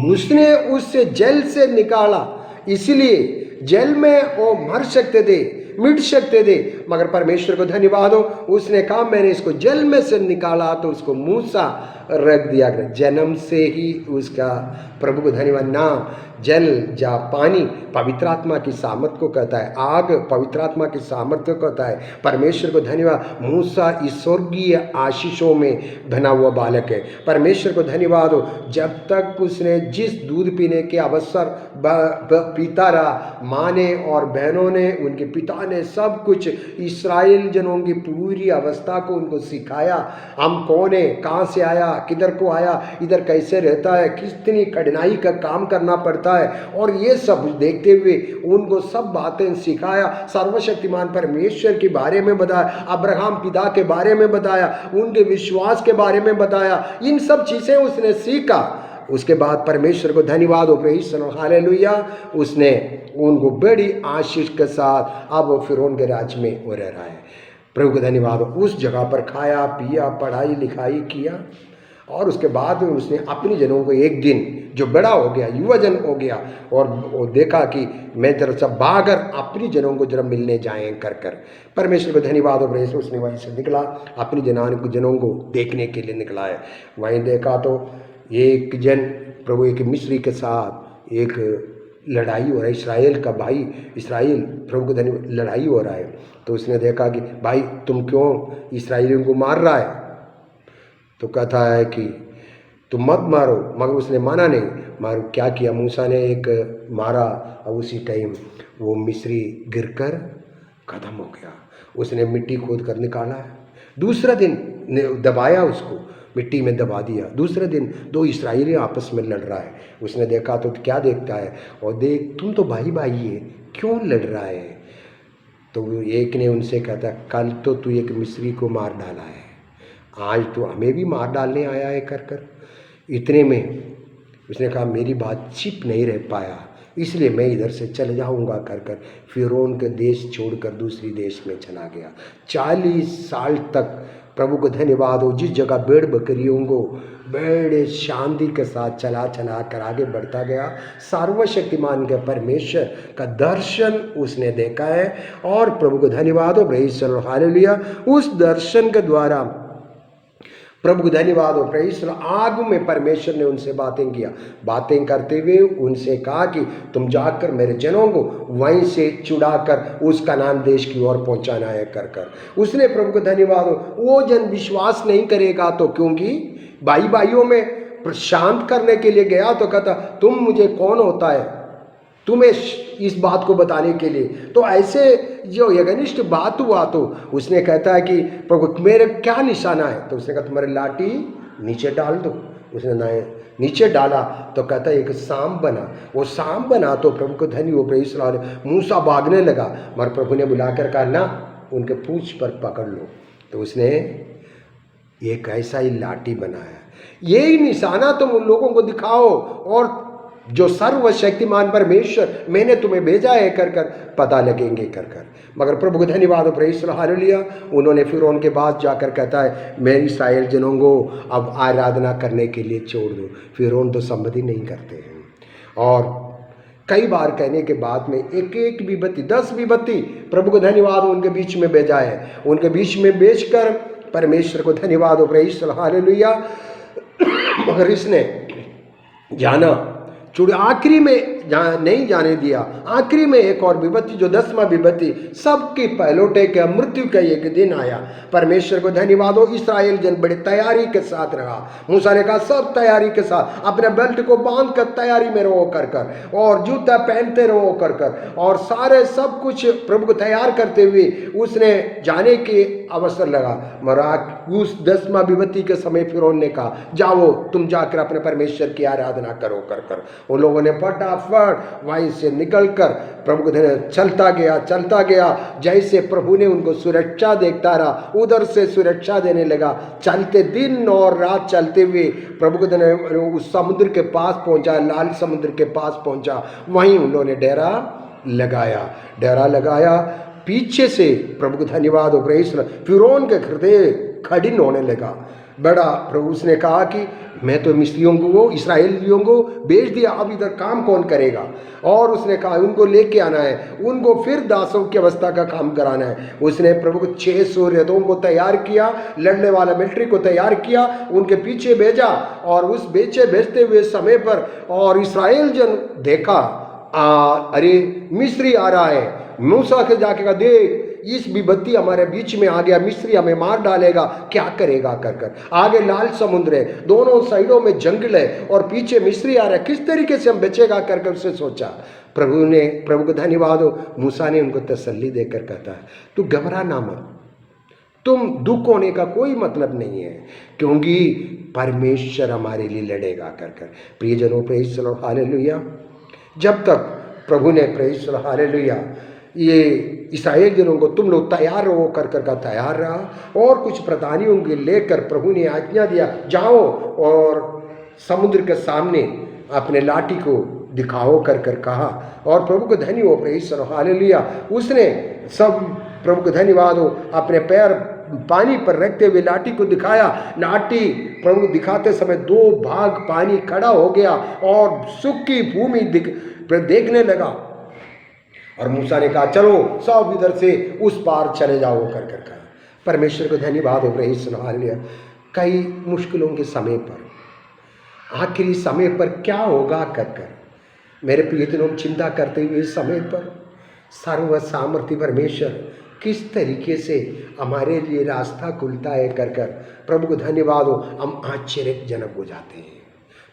Speaker 6: उसने उससे जल से निकाला, इसलिए जल में वो मर सकते थे, मिट सकते थे, मगर परमेश्वर को धन्यवाद हो, उसने कहा मैंने इसको जल में से निकाला तो उसको मूसा रख दिया गया। जन्म से ही उसका प्रभु को धन्यवाद, नाम जल जा पानी पवित्र आत्मा की सामर्थ को कहता है, आग पवित्र आत्मा की सामर्थ्य को कहता है। परमेश्वर को धन्यवाद, मूसा इस स्वर्गीय आशीषों में बना हुआ बालक है। परमेश्वर को धन्यवाद हो, जब तक उसने जिस दूध पीने के अवसर पीता रहा, माँ ने और बहनों ने, उनके पिता ने सब कुछ इस्राएल जनों की पूरी अवस्था को उनको सिखाया। हम कौन है, कहाँ से आया, किधर को आया, इधर कैसे रहता है, कितनी कठिनाई का काम करना पड़ता है, और ये सब देखते हुए उनको सब बातें सिखाया। सर्वशक्तिमान परमेश्वर के बारे में बताया, अब्राहम पिता के बारे में बताया, उनके विश्वास के बारे में बताया, इन सब चीज़ें उसने सीखा। उसके बाद परमेश्वर को धन्यवाद हो, प्रेज़ द लॉर्ड, हालेलुया, उसने उनको बड़ी आशीष के साथ अब वो फिरौन के राज्य में वो रह रहा है। प्रभु को धन्यवाद हो, उस जगह पर खाया पिया, पढ़ाई लिखाई किया और उसके बाद में उसने अपनी जनों को एक दिन जो बड़ा हो गया, युवाजन हो गया, और वो देखा कि मैं जरा सा भागर अपनी जनों को जरा मिलने जाएं कर कर। परमेश्वर को धन्यवाद हो, प्रेस उसने वहीं से निकला, अपनी जनों को देखने के लिए निकला है। वहीं देखा तो एक जन प्रभु एक मिस्री के साथ एक लड़ाई हो रहा है, इसराइल का भाई इसराइल प्रभु को धन्यवाद लड़ाई हो रहा है। तो उसने देखा कि भाई तुम क्यों इसराइलियों को मार रहा है, तो कहता है कि तुम मत मारो, मगर उसने माना नहीं। मगर क्या किया, मूसा ने एक मारा और उसी टाइम वो मिस्री गिरकर खत्म हो गया। उसने मिट्टी खोद कर निकाला। दूसरा दिन दबाया, उसको मिट्टी में दबा दिया। दूसरे दिन दो इस्राएली आपस में लड़ रहा है। उसने देखा तो क्या देखता है, और देख तुम तो भाई भाई है, क्यों लड़ रहा है? तो एक ने उनसे कहता, कल तो तू एक मिस्री को मार डाला है, आज तो हमें भी मार डालने आया है कर कर। इतने में उसने कहा, मेरी बात छिप नहीं रह पाया, इसलिए मैं इधर से चले जाऊंगा कर कर फिरौन के देश छोड़कर दूसरी देश में चला गया। 40 साल तक प्रभु को धन्यवाद हो, जिस जगह भेड़ बकरियों को बड़े शांति के साथ चला कर आगे बढ़ता गया। सर्वशक्तिमान के परमेश्वर का दर्शन उसने देखा है, और प्रभु को धन्यवाद हो, प्रेज़ द लॉर्ड, हालेलुया। उस दर्शन के द्वारा प्रभु को धन्यवाद हो, प्रेज़ द लॉर्ड, आग में परमेश्वर ने उनसे बातें किया। बातें करते हुए उनसे कहा कि तुम जाकर मेरे जनों को वहीं से छुड़ाकर उस कनान देश की ओर पहुंचाना है कर कर। उसने प्रभु को धन्यवाद हो, वो जन विश्वास नहीं करेगा तो, क्योंकि भाई भाइयों में शांत करने के लिए गया तो कहता, तुम मुझे कौन होता है तुम्हें इस बात को बताने के लिए? तो ऐसे जो यज्ञनिष्ठ बात हुआ तो उसने कहता है कि प्रभु मेरे क्या निशाना है? तो उसने कहा तुम्हारी लाठी नीचे डाल दो। उसने नीचे डाला तो कहता है एक सांप बना। वो सांप बना तो प्रभु को धन्य हो, प्रेज़ द लॉर्ड, मूसा भागने लगा, मगर प्रभु ने बुलाकर कहा ना, उनके पूंछ पर पकड़ लो। तो उसने एक ऐसा ही लाठी बनाया, यही निशाना तुम उन लोगों को दिखाओ, और जो सर्वशक्तिमान परमेश्वर मैंने तुम्हें भेजा है कर कर पता लगेंगे कर कर। मगर प्रभु को धन्यवाद हो, प्रेज़ द लॉर्ड, हालेलुया। उन्होंने फिर उनके पास जाकर कहता है, मेरी इस्राएल जनों को अब आराधना करने के लिए छोड़ दो। फिर उन तो सम्मति नहीं करते हैं, और कई बार कहने के बाद में एक एक विपत्ति 10 विपत्ति प्रभु को धन्यवाद हो उनके बीच में भेजा है। उनके बीच में भेजकर परमेश्वर को धन्यवाद हो, प्रेज़ द लॉर्ड, हालेलुया। मगर इसने जाना चूड़ी आखिरी में नहीं जाने दिया। आखिरी में एक और विपत्ति, जो 10वां विपत्ति, सबकी पहलौठे के मृत्यु का एक दिन आया। परमेश्वर को धन्यवाद हो, इस्राएल जन बड़े तैयारी के साथ रहा। मूसा ने कहा सब तैयारी के साथ अपने बेल्ट को बांध कर तैयारी में रहो कर कर, और जूता पहनते रहो कर कर, और सारे सब कुछ प्रभु को तैयार करते हुए उसने जाने के अवसर लगा। मगर उस 10वां विपत्ति के समय फिर उन्होंने कहा, जाओ तुम जाकर अपने परमेश्वर की आराधना करो कर कर। उन लोगों ने फटाफट वहीं से निकलकर प्रभु को चलता गया। जैसे प्रभु ने उनको सुरक्षा देखता रहा, उधर से सुरक्षा देने लगा। चलते दिन और रात चलते हुए प्रभु को उस समुद्र के पास पहुंचा, लाल समुद्र के पास पहुंचा। वहीं उन्होंने डेरा लगाया। पीछे से प्रभु को धन्यवाद हो, प्रेज़ द लॉर्ड, फिरौन के हृदय कठिन होने लगा बड़ा। प्रभु उसने कहा कि मैं तो मिस्रियों को, इस्राएलियों को बेच दिया, अब इधर काम कौन करेगा? और उसने कहा उनको लेके आना है, उनको फिर दासों की अवस्था का काम कराना है। उसने प्रभु को 600 रथों को तैयार किया, लड़ने वाला मिलिट्री को तैयार किया, उनके पीछे भेजा। और उस भेजते हुए समय पर और इस्राएल जन देखा, अरे मिस्री आ रहा है। मूसा के जाके कहा, देख इस विपत्ति हमारे बीच में आ गया, मिस्री हमें मार डालेगा, क्या करेगा कर कर। आगे लाल समुद्र है, दोनों साइडों में जंगल है, और पीछे मिस्री आ रहा है, किस तरीके से हम बचेगा कर कर उसने सोचा। प्रभु को धन्यवाद हो, मूसा ने उनको तसल्ली देकर कहता है, तू घबरा ना मत, तुम दुख होने का कोई मतलब नहीं है, क्योंकि परमेश्वर हमारे लिए लड़ेगा कर कर। प्रियजनों, प्रेज़ द लॉर्ड, हालेलुया। जब तक प्रभु ने, प्रेज़ द लॉर्ड, हालेलुया, ये इस्राएल जनों को तुम लोग तैयार रहो कर कर का तैयार रहा, और कुछ प्रधानियों के लेकर प्रभु ने आज्ञा दिया, जाओ और समुद्र के सामने अपने लाठी को दिखाओ कर कर कहा। और प्रभु को धन्य हो, प्रेज़ द लॉर्ड, हालेलुया। उसने सब, प्रभु को धन्यवाद हो, अपने पैर पानी पर रखते हुए लाठी को दिखाया। लाठी प्रभु दिखाते समय 2 भाग पानी खड़ा हो गया और सूखी भूमि देखने लगा। और मूसा ने कहा, चलो सब इधर से उस पार चले जाओ कर कर कहा। परमेश्वर को धन्यवाद हो, प्रेज़ द लॉर्ड, हालेलुया। कई मुश्किलों के समय पर, आखिरी समय पर क्या होगा कर कर मेरे प्रियजनों चिंता करते हुए समय पर सर्व सामर्थ्य परमेश्वर किस तरीके से हमारे लिए रास्ता खुलता है कर कर प्रभु को धन्यवाद हो, हम आश्चर्यजनक हो जाते हैं।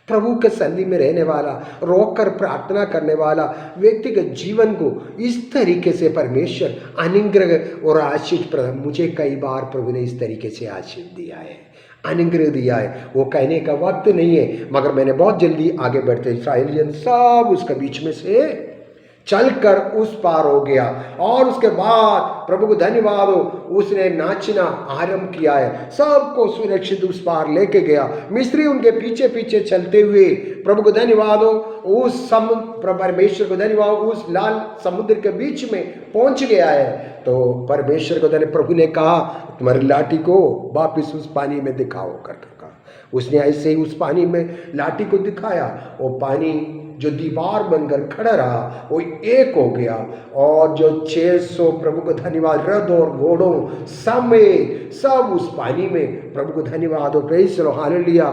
Speaker 6: प्रभु के सन्निधि में रहने वाला, रोकर प्रार्थना करने वाला व्यक्तिगत जीवन को इस तरीके से परमेश्वर अनुग्रह और आशीष प्रदान, मुझे कई बार प्रभु ने इस तरीके से आशीष दिया है, अनुग्रह दिया है। वो कहने का वक्त नहीं है, मगर मैंने बहुत जल्दी आगे बढ़ते इस्राएलियन सब उसके बीच में से चलकर उस पार हो गया। और उसके बाद प्रभु को धन्यवाद हो, उसने नाचना आरंभ किया है, सबको सुरक्षित उस पार लेके गया। मिस्री उनके पीछे पीछे चलते हुए, प्रभु को धन्यवाद हो, उस समुद्र, परमेश्वर को धन्यवाद, उस लाल समुद्र के बीच में पहुंच गया है। तो परमेश्वर को धन्यवाद, प्रभु ने कहा तुम्हारी लाठी को वापिस उस पानी में दिखाओ कर कहा। उसने ऐसे ही उस पानी में लाठी को दिखाया, वो पानी जो दीवार बनकर खड़ा रहा वो एक हो गया। और जो 600 प्रभु को धन्यवाद रथ और घोड़ों समेत सब उस पानी में, प्रभु को धन्यवाद हो, प्रेज़ लो, हालेलुया,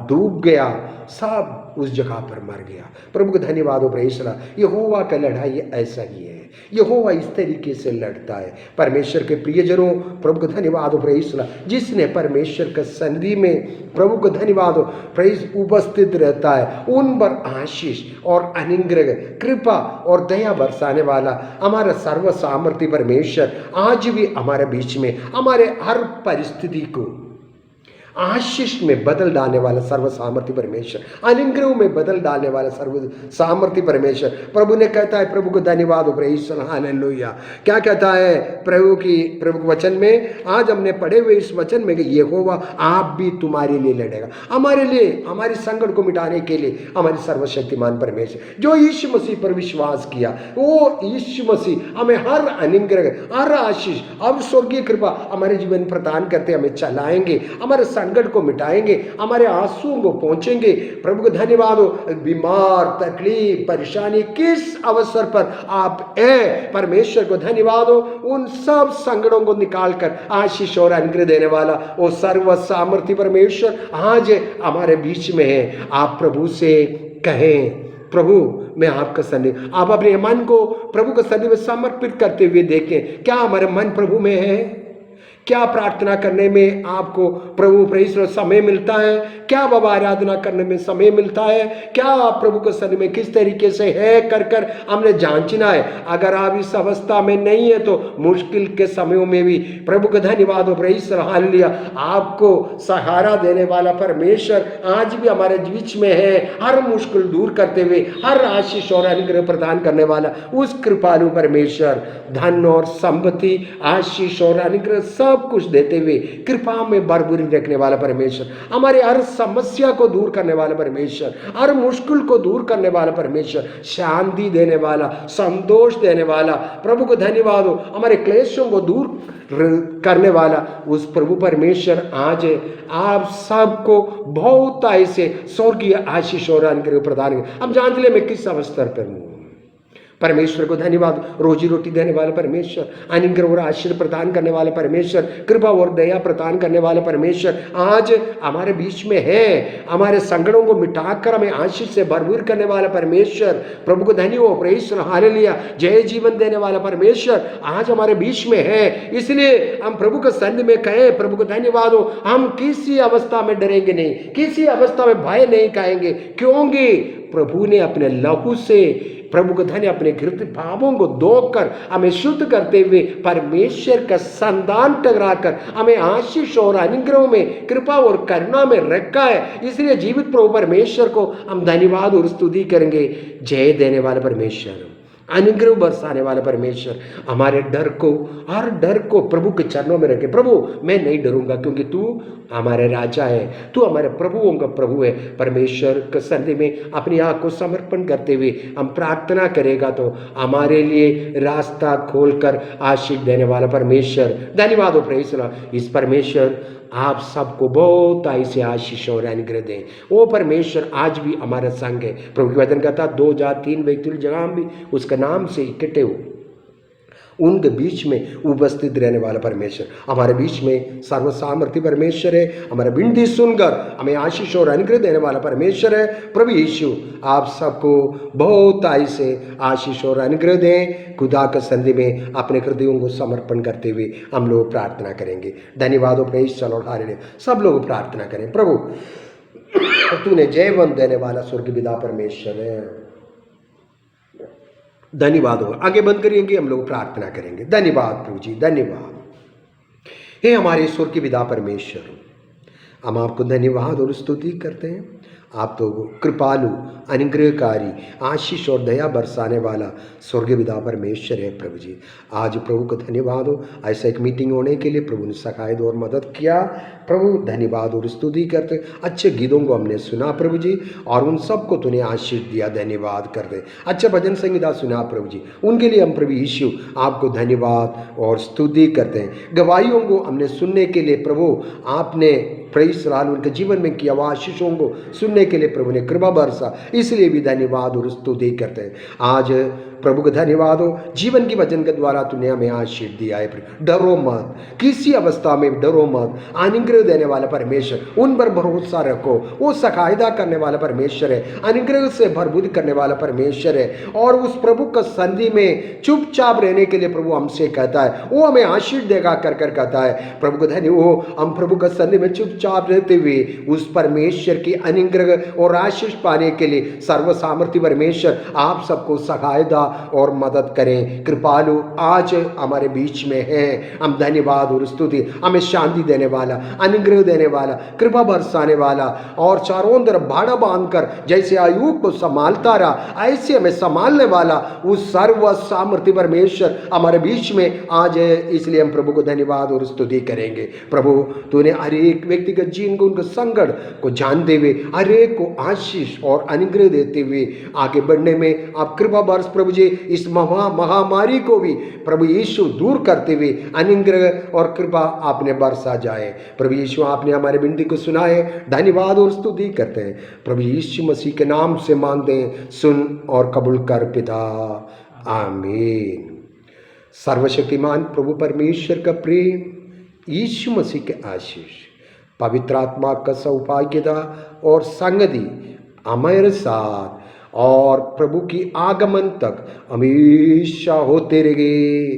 Speaker 6: डूब गया, सब उस जगह पर मर गया। प्रभु को धन्यवाद हो, प्रेज़ लो। यहोवा का लड़ाई ऐसा ही है, यहोवा इस तरीके से लड़ता है। परमेश्वर के प्रियजनों, प्रभु को धन्यवाद हो, प्रेज़ लो। जिसने परमेश्वर के सन्निधि में, प्रभु को धन्यवाद हो, प्रेज़, उपस्थित रहता है, उन पर आशीष और अनुग्रह, कृपा और दया बरसाने वाला हमारा सर्व सामर्थ्य परमेश्वर आज भी हमारे बीच में, हमारे हर परिस्थिति को आशीष में बदल डालने वाला सर्व सामर्थ्य परमेश्वर, अनुग्रह में बदल डालने वाला सर्व सामर्थ्य परमेश्वर। प्रभु ने कहता है, प्रभु को धन्यवाद हो, प्रेज़, हालेलुया। क्या कहता है प्रभु के वचन में? आज हमने पढ़े हुए इस वचन में कि यहोवा आप भी तुम्हारे लिए लड़ेगा, हमारे लिए, हमारी संकट को मिटाने के लिए। हमारी सर्वशक्तिमान परमेश्वर जो यीशु मसीह पर विश्वास किया, वो यीशु मसीह हमें हर अनुग्रह, हर आशीष, अब स्वर्गीय कृपा हमारे जीवन प्रदान करते हमें चलाएंगे, हमारे संकट को मिटाएंगे, हमारे आंसुओं को पहुंचेंगे। प्रभु को धन्यवाद हो। बीमार, तकलीफ, परेशानी किस अवसर पर आप है, परमेश्वर को धन्यवाद हो, उन सब संकटों को निकालकर आशीष और अनुग्रह देने वाला वो सर्व सामर्थ्य परमेश्वर आज हमारे बीच में है। आप प्रभु से कहें, प्रभु मैं आपका सन्निधि, आप अपने मन को प्रभु के सन्निधि में समर्पित करते हुए देखें, क्या हमारे मन प्रभु में है? क्या प्रार्थना करने में आपको प्रभु प्रेज़ समय मिलता है? क्या बाबा आराधना करने में समय मिलता है? क्या आप प्रभु के सन्निधि में किस तरीके से है कर हमने जांचना है। अगर आप इस अवस्था में नहीं है तो मुश्किल के समयों में भी प्रभु का धन्यवाद हो, प्रेज़ हालेलुया, आपको सहारा देने वाला परमेश्वर आज भी हमारे बीच में है। हर मुश्किल दूर करते हुए, हर आशीष और अनुग्रह प्रदान करने वाला उस कृपालु परमेश्वर, धन और संपत्ति, आशीष और अनुग्रह सब कुछ देते हुए कृपा में बरबरी रखने वाला परमेश्वर, हमारे हर समस्या को दूर करने वाला परमेश्वर, हर मुश्किल को दूर करने वाला परमेश्वर, शांति देने वाला, संतोष देने वाला, प्रभु को धन्यवाद हो, हमारे क्लेशों को दूर करने वाला उस प्रभु परमेश्वर आज आप सबको बहुत ऐसे स्वर्गीय आशीष और अनुग्रह प्रदान करें। अब जान ले मैं किस अवस्था पर हूँ। परमेश्वर को धन्यवाद, रोजी रोटी देने वाला परमेश्वर, अनुग्रह और आशीर्वाद प्रदान करने वाला परमेश्वर, कृपा और दया प्रदान करने वाला परमेश्वर आज हमारे बीच में है। हमारे संकटों को मिटाकर हमें आशीष से भरपूर करने वाला परमेश्वर, प्रभु को धन्यवाद, प्रेज़ हालेलुया, जय जीवन देने वाला परमेश्वर आज हमारे बीच में है। इसलिए हम प्रभु के सन्निधि में कहें, प्रभु को धन्यवाद हो, हम किसी अवस्था में डरेंगे नहीं, किसी अवस्था में भय नहीं खाएंगे, क्योंकि प्रभु ने अपने लहू से, प्रभु को धन्य, अपने घृत भावों को धोकर हमें शुद्ध करते हुए परमेश्वर का संतान टकराकर हमें आशीष और अनुग्रह में, कृपा और करुणा में रखा है। इसलिए जीवित प्रभु परमेश्वर को हम धन्यवाद और स्तुति करेंगे। जय देने वाला परमेश्वर, अनुग्रह बरसाने वाला परमेश्वर, हमारे डर को, हर डर को प्रभु के चरणों में रखे। प्रभु मैं नहीं डरूंगा क्योंकि तू हमारे राजा है, तू हमारे प्रभुओं का प्रभु है। परमेश्वर के सन्निधि में अपनी आँख को समर्पण करते हुए हम प्रार्थना करेगा तो हमारे लिए रास्ता खोलकर आशीष देने वाला परमेश्वर, धन्यवाद हो, प्रेज़ इस परमेश्वर आप सबको बहुत ऐसे आशीष और अनुग्रह दें। वो परमेश्वर आज भी हमारा संग है। प्रभु की वचन कहता 2 या 3 व्यक्ति जगह भी उसका नाम से इकट्ठे हो, उनके बीच में उपस्थित रहने वाला परमेश्वर हमारे बीच में सर्व सामर्थ्य परमेश्वर है। हमारे विनती सुनकर हमें आशीष और अनुग्रह देने वाला परमेश्वर है। प्रभु यीशु आप सबको बहुत ऐसे आशीष और अनुग्रह दें। खुदा के सन्निधि में अपने हृदयों को समर्पण करते हुए हम लोग प्रार्थना करेंगे। धन्यवाद हो, प्रेज़ चलो हालेलुया। सब लोग प्रार्थना करें। प्रभु तूने जयवंत देने वाला स्वर्ग पिता परमेश्वर है। धन्यवाद हो। आगे बंद करेंगे, हम लोग प्रार्थना करेंगे। धन्यवाद प्रभु जी, धन्यवाद। हे हमारे ईश्वर के पिता परमेश्वर, हम आपको धन्यवाद और स्तुति करते हैं। आप तो कृपालु, अनुग्रहकारी, आशीष और दया बरसाने वाला स्वर्गीय पिता परमेश्वर है प्रभु जी। आज प्रभु को धन्यवाद हो, ऐसा एक मीटिंग होने के लिए प्रभु ने सहायता और मदद किया। प्रभु धन्यवाद और स्तुति करते। अच्छे गीतों को हमने सुना प्रभु जी, और उन सबको तूने आशीष दिया, धन्यवाद करते। अच्छा भजन संगीता सुना प्रभु जी, उनके लिए हम प्रभु यीशु आपको धन्यवाद और स्तुति करते हैं। गवाहियों को हमने सुनने के लिए प्रभु आपने प्रेस लाल उनके जीवन में किया हुआ आशीषों को सुनने के लिए प्रभु ने कृपा बरसा, इसलिए भी धन्यवाद और स्तुति करते हैं। आज प्रभु का धन्यवाद हो, जीवन की वचन के द्वारा तूने हमें आशीष दिया है। डरो मत, किसी अवस्था में डरो मत। अनुग्रह देने वाला परमेश्वर, उन पर भरोसा रखो। वो सहायता करने वाला परमेश्वर है, अनुग्रह से भरपूर करने वाला परमेश्वर है। और उस प्रभु का संधि में चुपचाप रहने के लिए प्रभु हमसे कहता है, वो हमें आशीष देगा कर कर कहता है। प्रभु का धन्य हो, हम प्रभु का संधि में चुपचाप रहते हुए उस परमेश्वर की अनुग्रह और आशीष पाने के लिए सर्व सामर्थ्य परमेश्वर आप सबको सहायता और मदद करें। कृपालु आज हमारे बीच में है। हम धन्यवाद और स्तुति, हमें शांति देने वाला, अनुग्रह देने वाला, कृपा बरसाने वाला, और चारों तरफ भाड़ा बांधकर जैसे आयुब को संभालता रहा ऐसे हमें संभालने वाला उस सर्व सामर्थ्य परमेश्वर हमारे बीच में आज है। इसलिए हम प्रभु को धन्यवाद और स्तुति करेंगे। प्रभु तूने हर एक व्यक्तिगत जीवन को, उनके संकट को जानते हुए हर एक को आशीष और अनुग्रह देते हुए आगे बढ़ने में आप कृपा बरस प्रभु जी। इस महामारी को भी प्रभु यीशु दूर करते हुए अनुग्रह और कृपा आपने बरसा जाए। प्रभु यीशु आपने हमारे विनती को सुना है, धन्यवाद और स्तुति करते हैं। प्रभु यीशु मसीह के नाम से मांगते हैं, सुन और कबूल कर पिता, आमीन। सर्वशक्तिमान प्रभु परमेश्वर का प्रेम, यीशु मसीह के आशीष, पवित्र आत्मा का सौभाग्यता और संगति हमारे साथ और प्रभु की आगमन तक हमेशा होते रहे,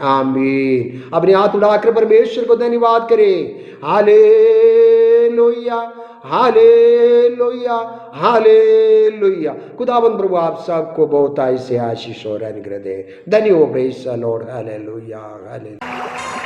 Speaker 6: आमीन। अपने हाथ उठाकर परमेश्वर को धन्यवाद करें। Hallelujah, hallelujah, hallelujah. खुदावंद प्रभु आप सबको बहुत ऐसे आशीष और अनुग्रह दे। धन्य हो, praise the lord, hallelujah, hallelujah.